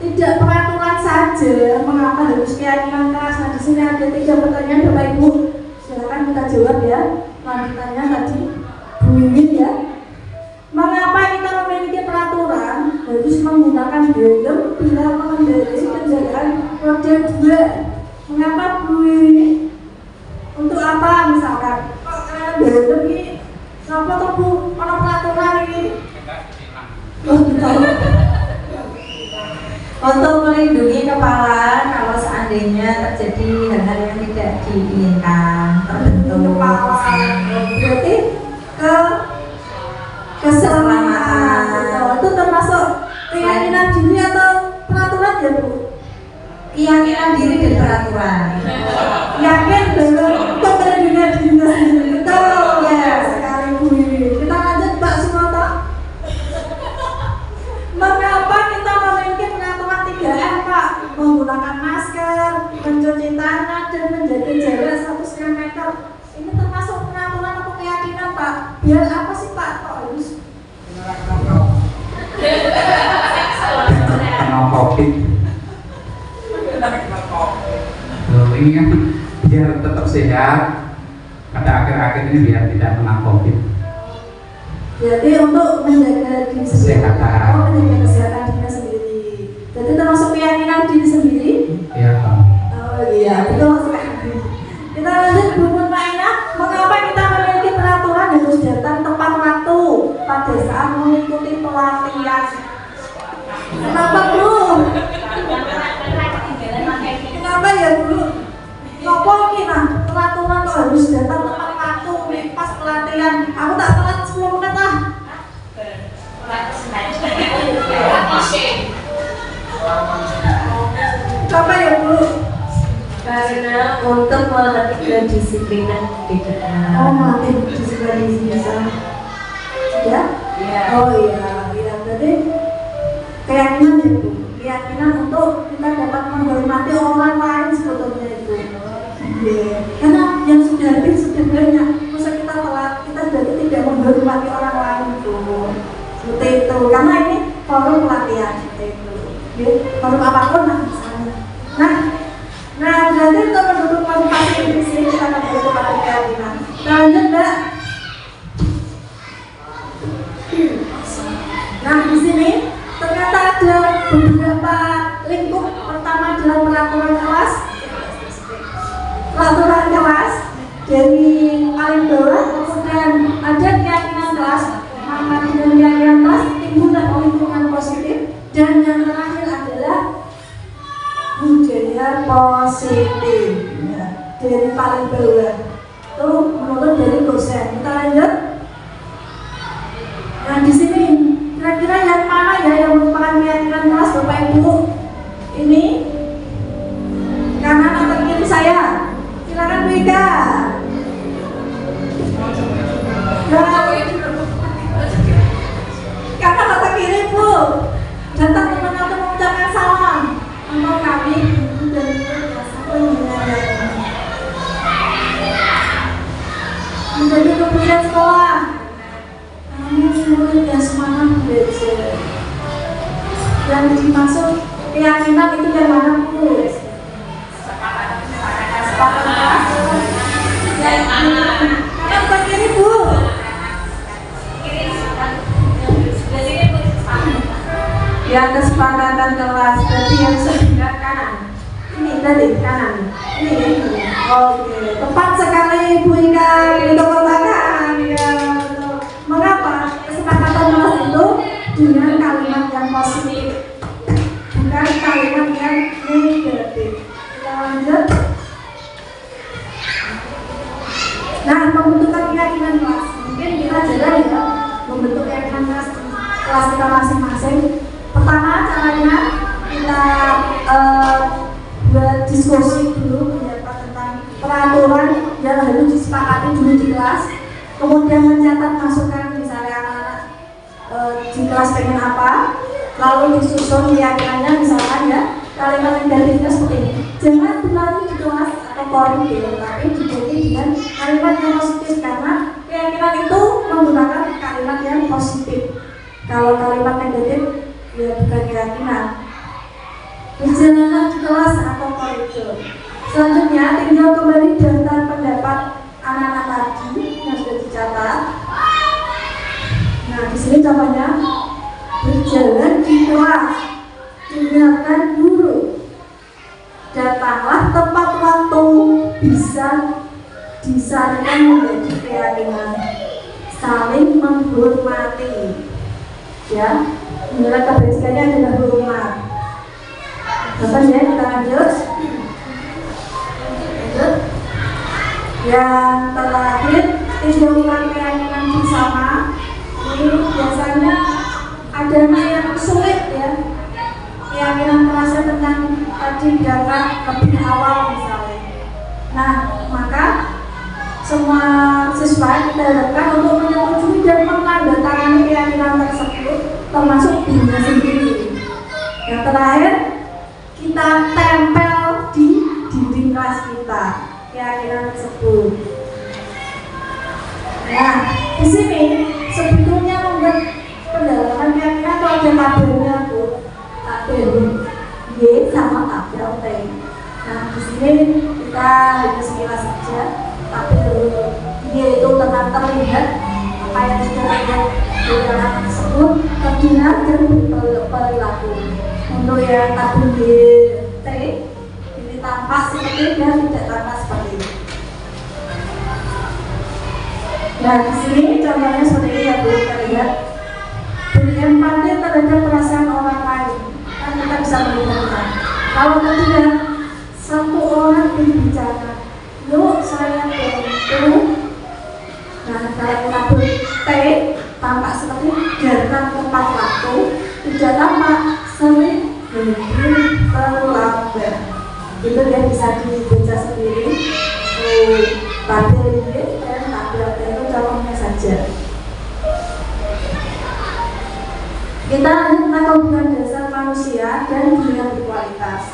tidak peraturan saja? Mengapa harus keyakinan kelas? Nah, di sini ada 3 pertanyaan Bapak Ibu. Silakan kita jawab ya. Lanjutannya tadi Bu Wiwin ya. Mengapa kita memiliki peraturan harus menggunakan helm bila mengendarai kendaraan roda 2? Mengapa Bu Wiwin? Untuk apa misalkan? Kok kalian helm ini? Kenapa tuh Bu? Mana peraturan ini? Untuk melindungi kepala kalau seandainya terjadi hal-hal yang tidak diinginkan terbentuk kepala, berarti keselamatan. Itu termasuk keyakinan diri atau peraturan ya Bu? keyakinan diri dan peraturan. Yakin bahwa untuk melindungi diri. Betul ya sekali Bu. Kita lanjut Pak Sumoto. Mengapa kita memiliki peraturan 3M Pak? Menggunakan masker, mencuci tangan, dan menjaga jarak 1,5 meter. Ini termasuk peraturan atau keyakinan Pak? Biar apa sih Pak? Kok harus? Kena COVID. Ini kan biar tetap sehat. Pada akhir-akhir ini biar tidak kena COVID. Jadi untuk menjaga diri sendiri, menjaga kesehatan dirinya sendiri. Jadi Jadi termasuk keyakinan diri sendiri. Iya, Pak. Oh iya, betul sekali. Kita lanjut Bu Mutmainah. Mengapa kita memiliki peraturan harus datang tepat waktu pada saat mengikuti pelatihan? Kenapa Bu? Kenapa ya Bu? Kenapa kita peraturan kok harus datang tepat waktu nih pas pelatihan? Aku tak telat 10 menit lah. Kenapa ya Bu? Karena untuk melatih kedisiplinan di dalam. Oh, melatih disiplin bisa. Ya? Iya. Oh iya, iya. Berarti keyakinan ya Bu. Keyakinan untuk kita dapat menghormati orang lain sebetulnya itu. Iya. Karena yang sudah hadir sudah banyak. Masa kita telat, kita berarti tidak menghormati orang lain itu. Seperti itu. Karena ini forum pelatihan seperti itu. Ya, forum apapun lah misalnya. Nah, berarti untuk mendukung motivasi di sini kita akan berikut pada keyakinan. Lanjut, Mbak. Nah, di sini ternyata ada beberapa lingkup. Pertama adalah peraturan kelas. Peraturan kelas dari paling bawah, kemudian ada keyakinan kelas. Maka dengan keyakinan kelas timbullah lingkungan positif. Dan yang terakhir adalah budaya positif ya, dari paling bawah itu menurut dari dosen. Kita lanjut. Nah di sini kira-kira yang mana ya yang merupakan keyakinan kelas Bapak Ibu? Ini kanan atau kiri saya? Silakan Bu Ika. Kanan atau kiri Bu? Datang teman atau mengucapkan salam. Untuk kami dan menjadi kemudian sekolah. Kami murid yang semangat belajar. Yang dimaksud keyakinan itu yang mana Bu? Yang kiri Bu. Yang kesepakatan kelas, berarti yang sebelah kanan. Ini tadi kanan. Ini. Oke, tepat sekali Bu Ika. Ini kekotakan. Ya, betul. Mengapa kesepakatan kelas itu dengan kalimat yang positif, bukan kalimat yang negatif? Kita lanjut. Nah, pembentukan keyakinan kelas. Mungkin kita jalan ya, membentuk keyakinan kelas kita masing-masing. Pertama caranya kita buat diskusi dulu pendapat tentang peraturan yang harus disepakati dulu di kelas. Kemudian mencatat masukan misalnya anak-anak di kelas pengen apa, lalu disusun keyakinannya misalkan ya kalimat negatifnya seperti ini. Jangan berlari di kelas atau koridor, tapi diganti dengan kalimat yang positif karena keyakinan itu menggunakan kalimat yang positif. Kalau kalimat negatif ya bukan keyakinan. Perjalanan di kelas atau koridor. Selanjutnya tinggal kembali daftar pendapat anak-anak tadi yang sudah dicatat. Nah di sini contohnya berjalan di kelas, dengarkan guru, datanglah tepat waktu, bisa disarankan menjadi keyakinan, saling menghormati. Ya, menurut kebajikannya adalah hormat. Bapak ya, kita lanjut. Yang terakhir, tinjauan keyakinan bersama. Ini biasanya ada anak yang sulit ya. Keyakinan merasa tentang tadi berangkat lebih awal misalnya. Nah, maka semua siswa kita harapkan untuk menyetujui dan menandatangani keyakinan tersebut, termasuk dirinya sendiri. Yang terakhir, kita tempel di dinding kelas kita keyakinan tersebut. Nah, di sini sebetulnya membuat pendalaman keyakinan itu ada tabelnya tuh, tabel Y sama tabel T. Nah, di sini kita hanya sekilas saja. Tabel Y itu tentang terlihat apa yang sudah terlihat di dalam tersebut, terdengar dan berperilaku. untuk yang tabung di T ini tampak seperti dan tidak tampak seperti ini. Nah, di sini contohnya seperti ini ya Bu, kita lihat. Beri empati terhadap perasaan orang lain, kan kita bisa melihatnya. Kalau tidak, satu orang berbicara, yuk saya bantu. Nah, kalau tabung T tampak seperti datang tepat waktu, tidak tampak sering terlambat. Itu dia bisa dibaca sendiri. Tabel ini dan tabel itu contohnya saja. Kita lanjut tentang hubungan dasar manusia dan dunia berkualitas.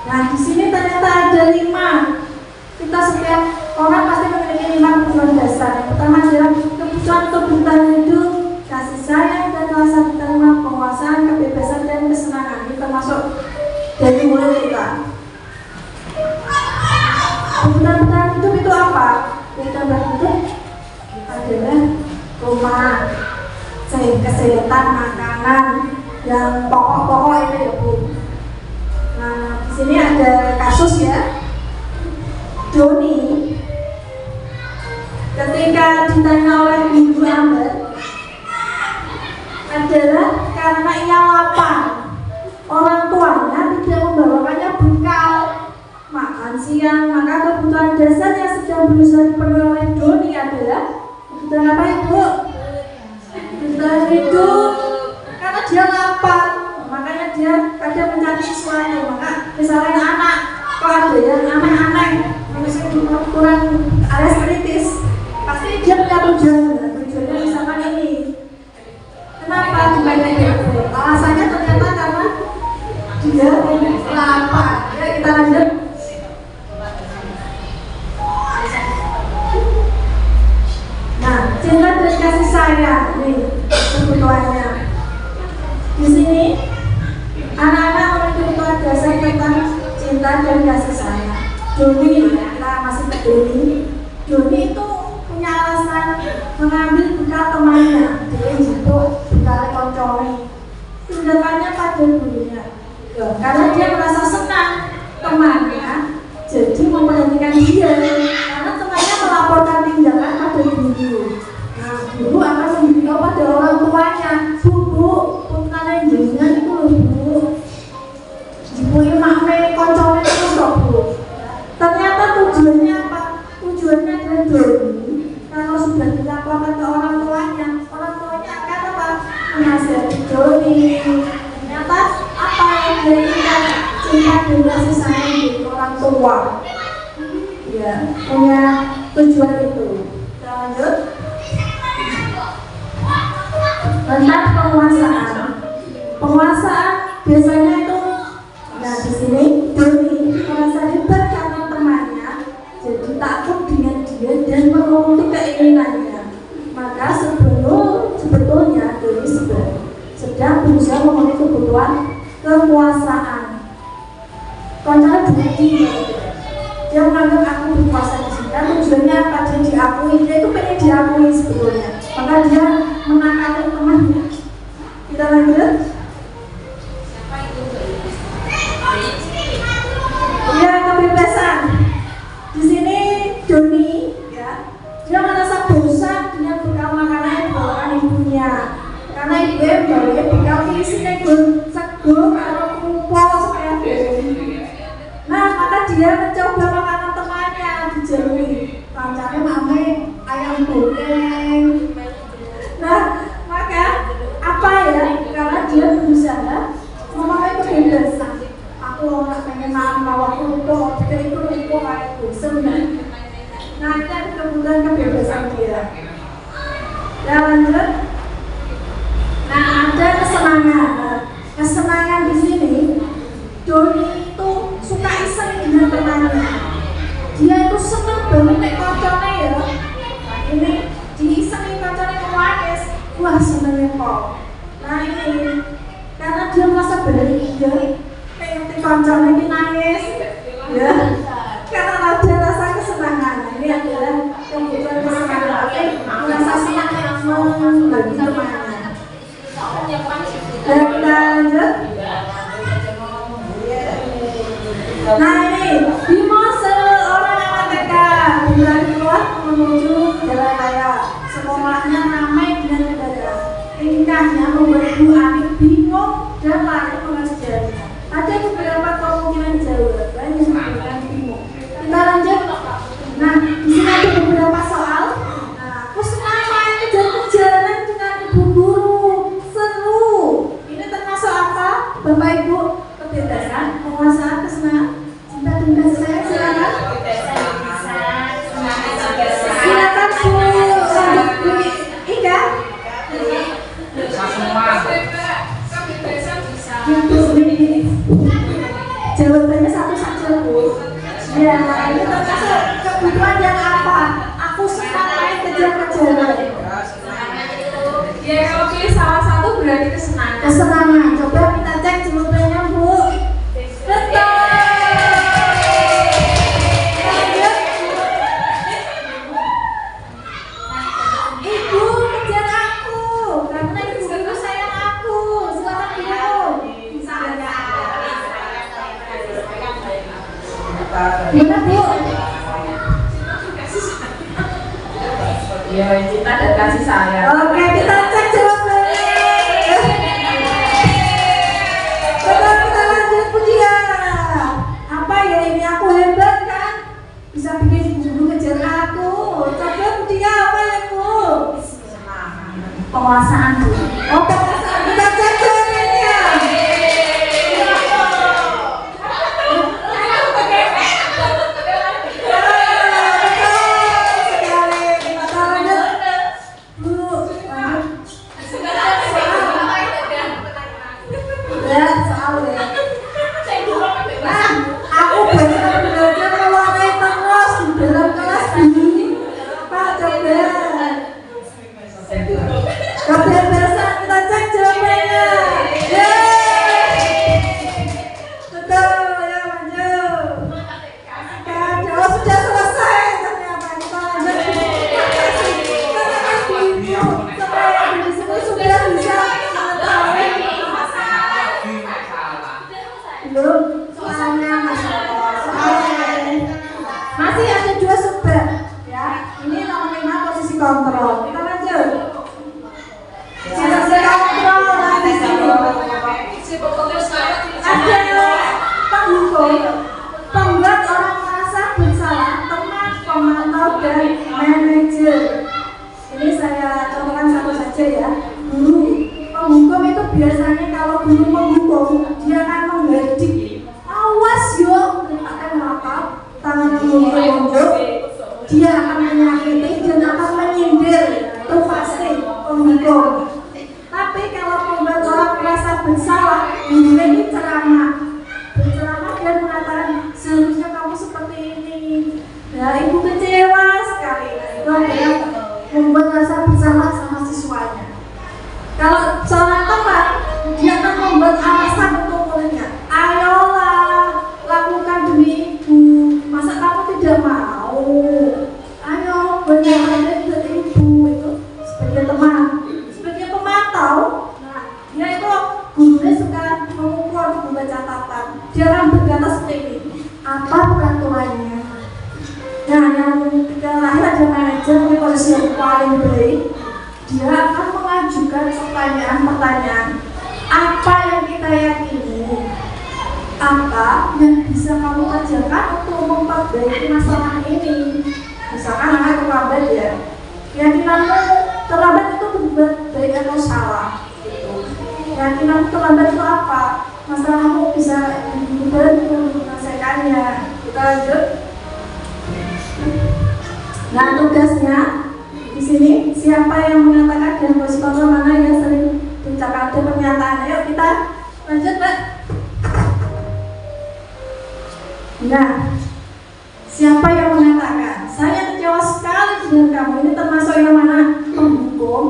Nah, di sini ternyata ada 5. Kita setiap orang pasti memiliki 5 kebutuhan dasar. Yang pertama adalah kebutuhan hidup, kasih sayang dan rasa diterima, penguasaan, kebebasan dan kesenangan. Ini termasuk dari mulut kita. Kebutuhan hidup itu apa? Kebutuhan hidup adalah rumah, kesehatan, makanan, yang pokok-pokok itu ya Bu. Nah, di sini ada kasus ya. Doni ketika ditanya oleh Ibu Amber adalah karena ia lapar, orang tuanya tidak membawakannya bekal makan siang, maka kebutuhan dasar yang sedang berusaha dipenuhi oleh Doni adalah kebutuhan apa Ibu? Kebutuhan hidup, karena dia lapar, makanya dia kadang mencari sesuatu. Maka misalnya anak, kok ada yang aneh-aneh, misalnya kurang alias kritis, pasti dia punya tujuan. Tujuannya misalkan ini. Kenapa dibanyak gitu? Alasannya ternyata karena dia lapar. Ya, kita lanjut. Nah, cinta dan kasih sayang nih kebutuhannya. Di sini anak-anak memiliki kebutuhan dasar tentang cinta dan kasih sayang. Doni, kita masih ke Doni. Doni itu punya alasan mengambil bekal temannya. Dia jemput bekal konconi. Tindakannya pada dulunya. Karena dia merasa senang temannya, jadi memperhatikan dia. Karena temannya melaporkan tindakan pada guru. Nah, guru akan memberitahu pada orang tuanya, Bu, punten jenengan itu Bu. Ibu makne koncone terus kok Bu. Ternyata tujuannya apa? Tujuannya adalah Doni. Kalau sudah dilaporkan ke orang tuanya akan apa? Menasihati Doni. Ternyata apa yang dia inginkan? Cinta dan kasih sayang dari orang tua. Ya, punya tujuan itu. Kita lanjut. Tentang penguasaan. Penguasaan biasanya itu, nah di sini Doni merasa hebat karena temannya, jadi takut dengan dia dan menuruti keinginannya. Maka sebetulnya Doni sedang berusaha memenuhi kebutuhan kekuasaan. Koncana bukti, dia menganggap aku berkuasa di sini. Dan tujuannya apa? Dia diakui, dia itu pengen diakui sebetulnya. Maka dia menangkap temannya. Kita lanjut. Ya, kebebasan. Di sini Doni, ya, dia merasa bosan dengan bekal makanan yang dibawakan ibunya. Karena ibunya membawa bekal isinya sego atau kumpul supaya nah, maka dia mencoba makanan temannya dijauhi. Rancanya mame ayam goreng. Nah, maka apa ya? Karena dia berusaha memakai kebebasan. Aku orang pengen makan bawang untuk pikir itu kayak bosan. Nah, ini ada kebutuhan kebebasan dia. Ya lanjut. Nah, ada kesenangan. Kesenangan di sini, Doni itu suka iseng dengan temannya. Dia itu senang banget nek koncone ya. Nah, ini diisengin koncone nangis. Wah, senengnya kok. Nah, ini karena dia merasa bahagia, pengen koncone ini nangis. Ya. Karena ada rasa kesenangan. Ini adalah kebutuhan kesenangan. Merasa senang membagi temannya. Dan kita lanjut. membuat Bu Ani bingung dan lari mengejar. Ada beberapa kemungkinan jawaban yang membuat bingung. Kita lanjut. Nah, di sini ada beberapa soal. Nah, aku senang main kejar-kejaran dengan ibu guru, seru. Ini termasuk apa? Bapak Ibu, kebebasan, penguasaan, kesenangan, cinta dan kasih sayang. Silakan. Silakan Bu Ika. Jawabannya satu saja Bu. Ya, ini termasuk kebutuhan yang apa? Aku senang main kejar-kejaran. Ya kalau pilih salah satu berarti kesenangan. Kesenangan. Coba kita cek jawabannya Bu. Betul. Lanjut. Ibu kejar aku karena ibu guru sayang aku. Silakan Bu. Gimana Bu? Ya cinta dan kasih sayang. Oke, kita cek jawabannya. Coba kita lanjut pujian. Apa ya ini, aku hebat kan? Bisa bikin ibu kejar aku. Coba pujian apa ya Bu? Penguasaan Bu. Oh, penguasaan. Kita cek jawabannya. Kebebasan, kita cek jawabannya. Betul, ya maju. Kalau sudah selesai ternyata kita lanjut. Supaya di sini sudah bisa mengetahui. Belum, soalnya masih ada 2 sumber ya. Ini nomor 5 posisi kontrol. Kita lanjut. Posisi kontrol di sini. Ada penghukum, pembuat orang merasa bersalah, teman, pemantau, dan manajer. Ini saya contohkan satu saja ya. Guru penghukum itu biasanya kalau guru menghukum, dia akan menggadik. Awas yo, akan melakap, tangan menunjuk, dia akan menyakiti dan akan menyindir. Itu pasti penghukum. Tapi kalau membuat orang merasa bersalah, ini ceramah. Berceramah dan mengatakan seharusnya kamu seperti ini. Ya, ibu kecewa sekali. Itu adalah membuat rasa bersalah sama siswanya. Kalau seorang teman, dia akan membuat alasan untuk muridnya. Ayolah, lakukan demi ibu. Masa kamu tidak mau? Ayo, benar-benar ibu itu sebagai teman. Pemantau, nah dia itu gurunya suka mengukur buku catatan. Dia akan berkata seperti ini, apa peraturannya? Nah yang terakhir ada manajer, ini posisi yang paling baik. Dia akan mengajukan pertanyaan-pertanyaan. Apa yang kita yakini? Apa yang bisa kamu kerjakan untuk memperbaiki masalah ini? Misalkan anak terlambat ya. Keyakinanmu terlambat itu berbuat baik atau salah gitu. Keyakinanmu terlambat itu apa? Masalahmu bisa dibantu menyelesaikannya. Kita lanjut. Nah tugasnya di sini siapa yang mengatakan dan posisi kontrol mana yang sering diucapkan ada pernyataan. Ayo kita lanjut Mbak. Nah siapa yang mengatakan saya kecewa sekali dengan kamu? Ini termasuk yang mana? Penghukum,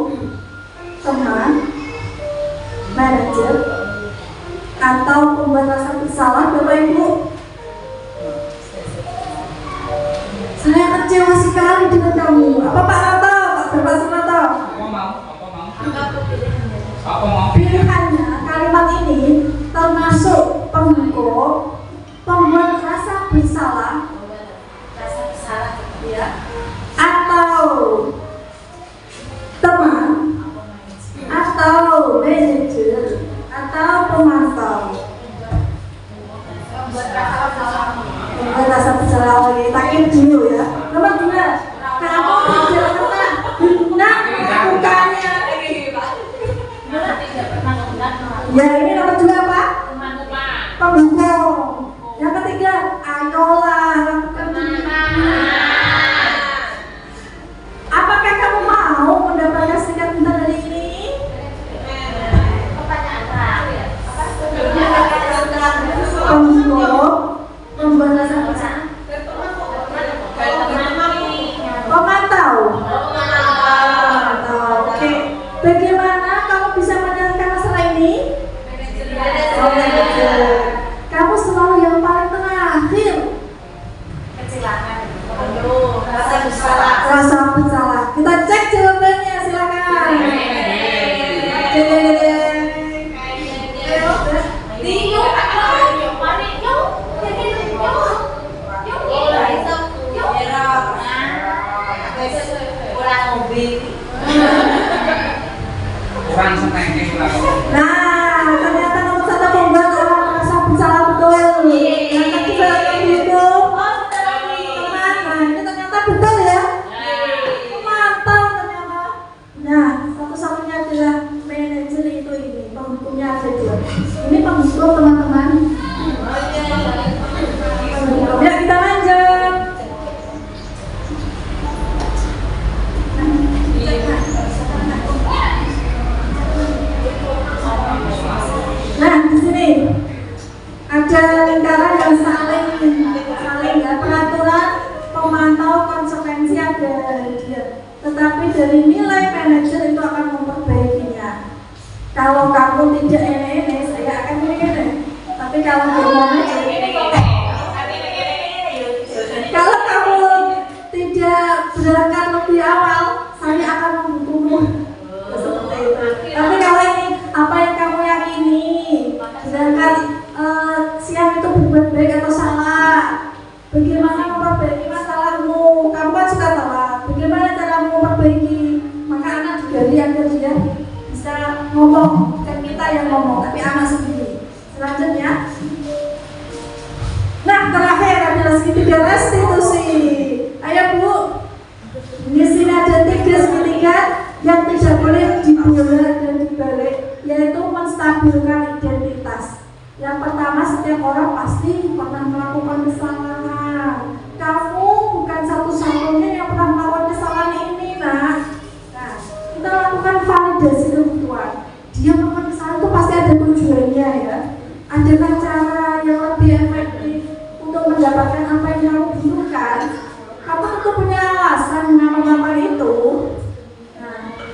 teman, manajer, atau pembuat rasa bersalah Bapak Ibu? Saya kecewa sekali dengan kamu. Apa Pak Rato? Bapak Sunato? Apa mau? Pilihannya kalimat ini termasuk penghukum, pembuat rasa bersalah, ya, atau teman, atau Ya, ini nomor 2 apa? Teman-teman. Pendukung. Yang ketiga, ayolah lakukan apakah kamu mau mendapatkan stiker bintang hari ini? Pendukung membuat rasa percaya. Pemantau. Oke. Bagaimana kamu bisa menyelesaikan masalah ini? Kamu selalu yang paling terakhir. Rasa bersalah. Kita cek jawabannya, silakan. Kurang seneng Nah, ternyata nomor 1 membuat orang merasa bersalah betul. Yang kedua itu teman. Nah, ini ternyata betul ya. Mantap ternyata. Nah, satu-satunya adalah manajer itu ini. Pendukungnya ada 2. Ini pendukung teman-teman. Ya, kita lanjut. Nah, di sini ada lingkaran yang saling ya, peraturan, pemantau, konsekuensi ada dia. Tetapi dari nilai manajer itu akan memperbaikinya. Kalau kamu tidak ini, saya akan ini. Tapi kalau manajer, kalau kamu tidak berangkat lebih awal, saya akan menghukummu. Seperti itu. Tapi kalau ini apa yang kamu yakini, sedangkan siang itu berbuat baik atau salah, bagaimana memperbaiki masalahmu, kamu kan suka telat, bagaimana cara memperbaiki, maka anak digali agar dia bisa ngomong, bukan kita yang ngomong, tapi anak sendiri. Selanjutnya, nah terakhir adalah segitiga restitusi. Ayo Bu, di sini ada 3 segitiga yang tidak boleh dibolak dan dibalik, yaitu menstabilkan identitas. Yang pertama, setiap orang pasti pernah melakukan kesalahan. Kamu bukan satu-satunya yang pernah melakukan kesalahan ini, nah. Nah, kita lakukan validasi kebutuhan. Dia melakukan kesalahan itu pasti ada tujuannya ya. Adakah cara yang lebih efektif untuk mendapatkan apa yang kamu butuhkan? Kamu tentu punya alasan mengapa itu.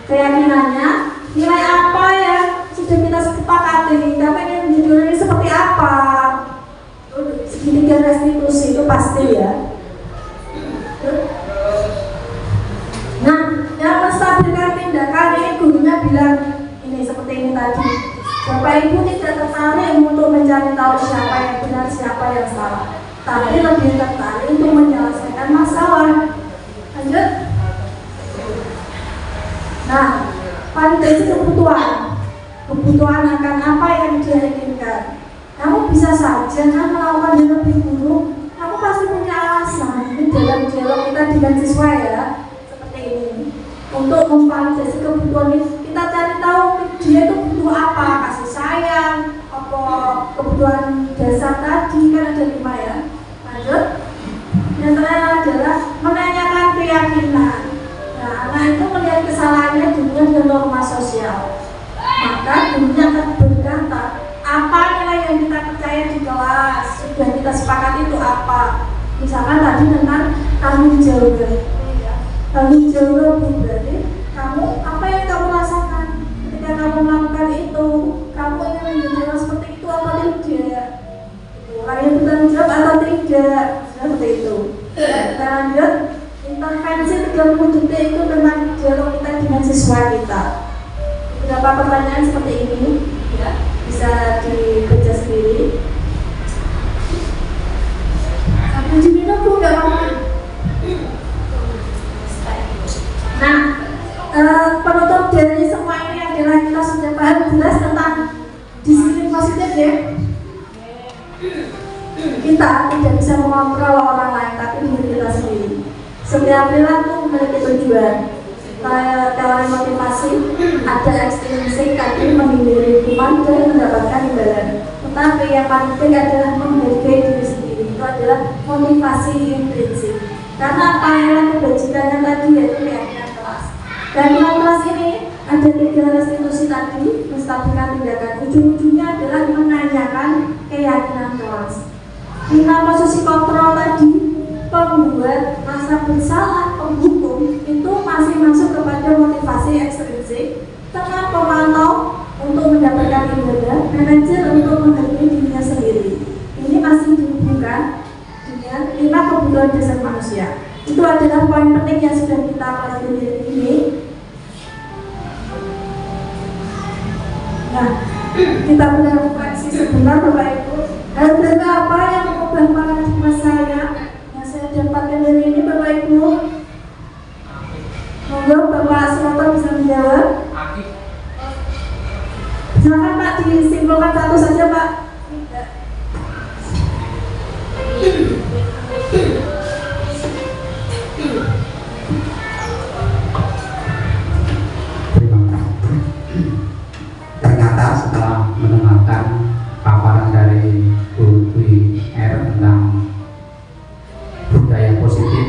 Keyakinannya, nilai apa yang sudah kita sepakati, tapi ini seperti apa? Segitiga restitusi itu pasti ya. Nah, yang menstabilkan tindakan ini gurunya bilang ini seperti ini tadi. Bapak Ibu tidak tertarik untuk mencari tahu siapa yang benar, siapa yang salah, tapi lebih tertarik untuk menyelesaikan masalah. Lanjut. Nah, validasi kebutuhan akan apa yang dia inginkan. Kamu bisa saja kan melakukan yang lebih buruk. Kamu pasti punya alasan. Ini dalam dialog kita dengan siswa ya, seperti ini. Untuk memvalidasi kebutuhan ini, kita cari tahu dia itu butuh apa, kasih sayang, apa kebutuhan dasar tadi kan ada 5 ya. Lanjut. Yang terakhir adalah menanyakan keyakinan. Nah, anak itu melihat kesalahannya dengan norma sosial. Maka gurunya akan berkata, apa nilai yang kita percaya di kelas, sudah kita sepakati itu apa. Misalkan tadi tentang tanggung jawab. Tanggung jawab berarti kamu, apa yang kamu rasakan ketika kamu melakukan itu. Kamu ingin menjadi orang seperti itu atau tidak, orang yang bertanggung jawab atau tidak, seperti itu. Kita lanjut. Intervensi 30 detik itu tentang dialog kita dengan siswa kita. Beberapa pertanyaan seperti ini ya, bisa dibaca sendiri. Sampai diminum Bu, nggak apa-apa. Nah, penutup dari semua ini adalah kita sudah paham jelas tentang disiplin positif ya. Kita tidak bisa mengontrol orang lain, tapi diri kita sendiri. Setiap perilaku memiliki tujuan. teori motivasi ada ekstrinsik tadi menghindari hukuman dan mendapatkan imbalan. Tetapi yang paling penting adalah menghargai diri sendiri, itu adalah motivasi intrinsik. Karena apa yang kebajikannya tadi yaitu keyakinan kelas. Keyakinan kelas ini ada 3 restitusi tadi, menstabilkan tindakan. Ujung-ujungnya adalah menanyakan keyakinan kelas. 5 posisi kontrol tadi, pembuat, rasa bersalah, penghukum itu masih masuk kepada motivasi ekstrinsik. Tengah pemantau untuk mendapatkan ibadah, manajer untuk menghargai dirinya sendiri. Ini masih dihubungkan dengan 5 kebutuhan dasar manusia. Itu adalah poin penting yang sudah kita pelajari hari ini. Nah, kita punya refleksi sebentar Bapak Ibu. Ada apa yang mengubah paradigma saya yang saya dapatkan dari ini Bapak Ibu? Monggo Bapak Suroto bisa menjawab. Silakan Pak, disimpulkan satu saja Pak. Ternyata setelah mendengarkan paparan dari Bu Dwi R tentang budaya positif,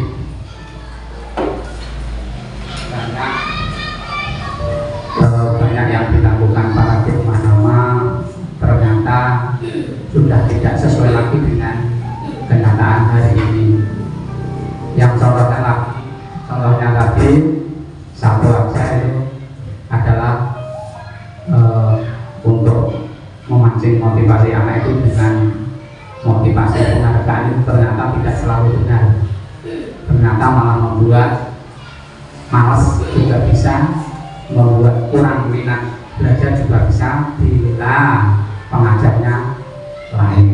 banyak yang dilakukan paradigma nama ternyata sudah tidak sesuai lagi dengan kenyataan hari ini. Yang contohnya tadi satu aja itu adalah untuk memancing motivasi anak itu dengan motivasi penghargaan itu ternyata tidak selalu benar. Ternyata malah membuat malas juga bisa, membuat kurang minat belajar juga bisa bila pengajarnya lain.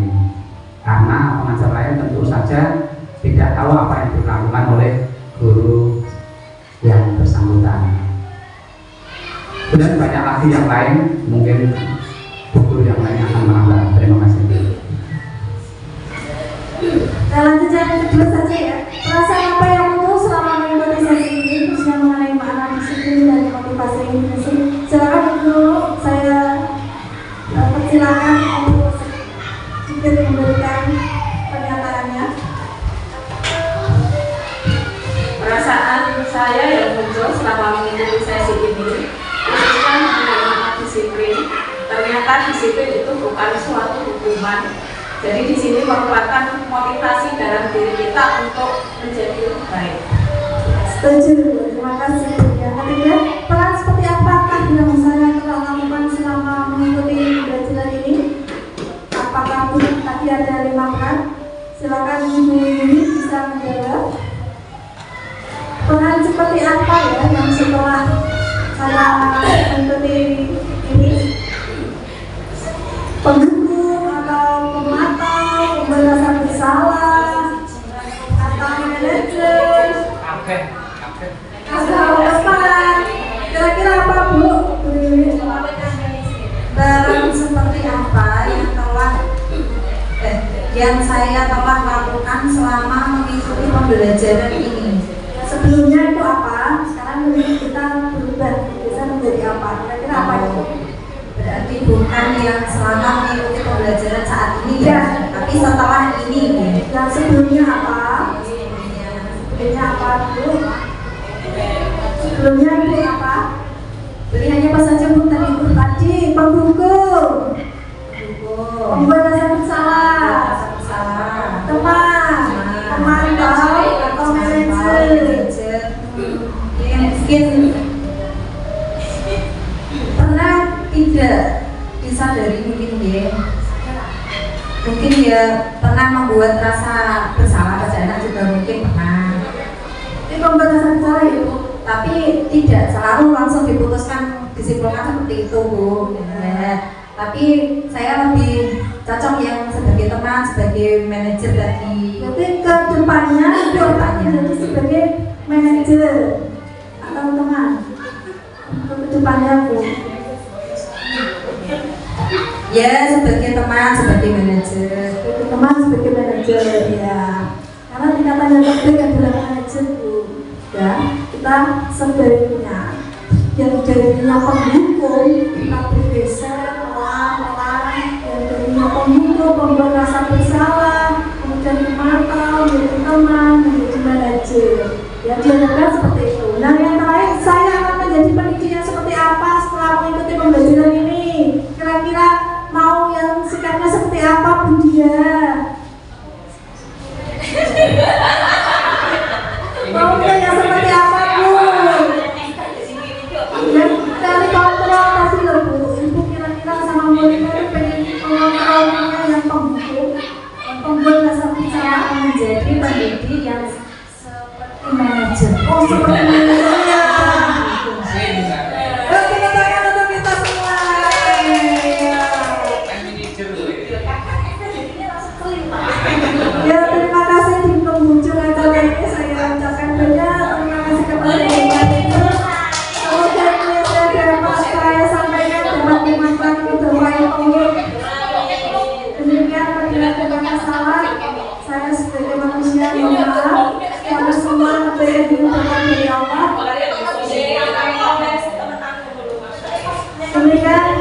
Karena pengajar lain tentu saja tidak tahu apa yang dilakukan oleh guru yang bersangkutan. Dan banyak lagi yang lain, mungkin guru yang lain akan menambah. Terima kasih. Nah, lanjut yang kedua saja ya. Perasaan apa yang muncul selama mengikuti sesi ini, khususnya mengenai makna disiplin dan motivasi intrinsik? Silakan dulu saya persilakan untuk sedikit memberikan pernyataannya. Perasaan saya yang muncul selama mengikuti sesi ini, khususnya mengenai makna disiplin. Ternyata disiplin itu bukan suatu hukuman. Jadi di sini merupakan motivasi dalam diri kita untuk menjadi lebih baik. Setuju, terima kasih. Yang ketiga, peran seperti apakah yang saya telah lakukan selama mengikuti belajar ini? Apakah tadi ada 5 peran? Silakan Ibu ini bisa menjawab. Peran seperti apa ya yang setelah saya mengikuti ini? Penghukum atau pemantau, pembebasan bersalah, atau manajer, atau apa? Kira-kira apa Bu? Barang seperti apa yang saya telah lakukan selama mengikuti pembelajaran ini? Sebelumnya itu apa? Sekarang kita berubah, bisa menjadi apa? Kira-kira apa itu? Berarti bukan yang selama mengikuti pembelajaran saat ini ya, tapi setelah ini ya. Yang sebelumnya apa? Sebelumnya apa Bu? Sebelumnya itu apa? Pilihannya apa saja Bu tadi? Tadi penghukum, pembebasan bersalah, teman, pemantau, atau manajer. Mungkin pernah tidak disadari mungkin ya pernah membuat rasa bersalah pada anak juga mungkin pernah. Ini pembebasan bersalah ya Bu? Tapi tidak selalu langsung diputuskan disimpulkan seperti itu Bu. Ya. Tapi saya lebih cocok yang sebagai teman, sebagai manajer tadi. Berarti ke depannya menjadi sebagai manajer atau teman. Untuk ke depannya Bu. Ya sebagai teman, sebagai manajer. Sebagai teman, sebagai manajer ya. Karena tingkatan yang terbaik adalah manajer Bu. Ya, itu kita sebaiknya yang darinya pendukung kita bergeser pelan-pelan, yang darinya pendukung membuat rasa bersalah, kemudian memantau, menjadi teman, menjadi manajer. Ya diharapkan seperti itu. Nah yang terakhir, saya akan menjadi penitia seperti apa setelah mengikuti pembelajaran ini? Kira-kira mau yang sikapnya seperti apa, Bunda? Mau yang seperti apa, Bu? Yang dari kontrol tadi loh, Bu. Ibu kira-kira sama muridnya itu pengen mengontrolnya yang pembuat rasa percaya menjadi pendidik yang seperti manajer. oh seperti manajer ya. Kita tangan untuk kita semua. Ya terima kasih di penghujung acara ini saya ucapkan banyak terima kasih kepada teman-teman. Semoga ini yang dapat saya sampaikan dapat dimanfaatkan untuk yang umum. Demikian apabila ada kata salah, saya sebagai manusia mohon maaf karena semua apa yang diucapkan dari Allah. Demikian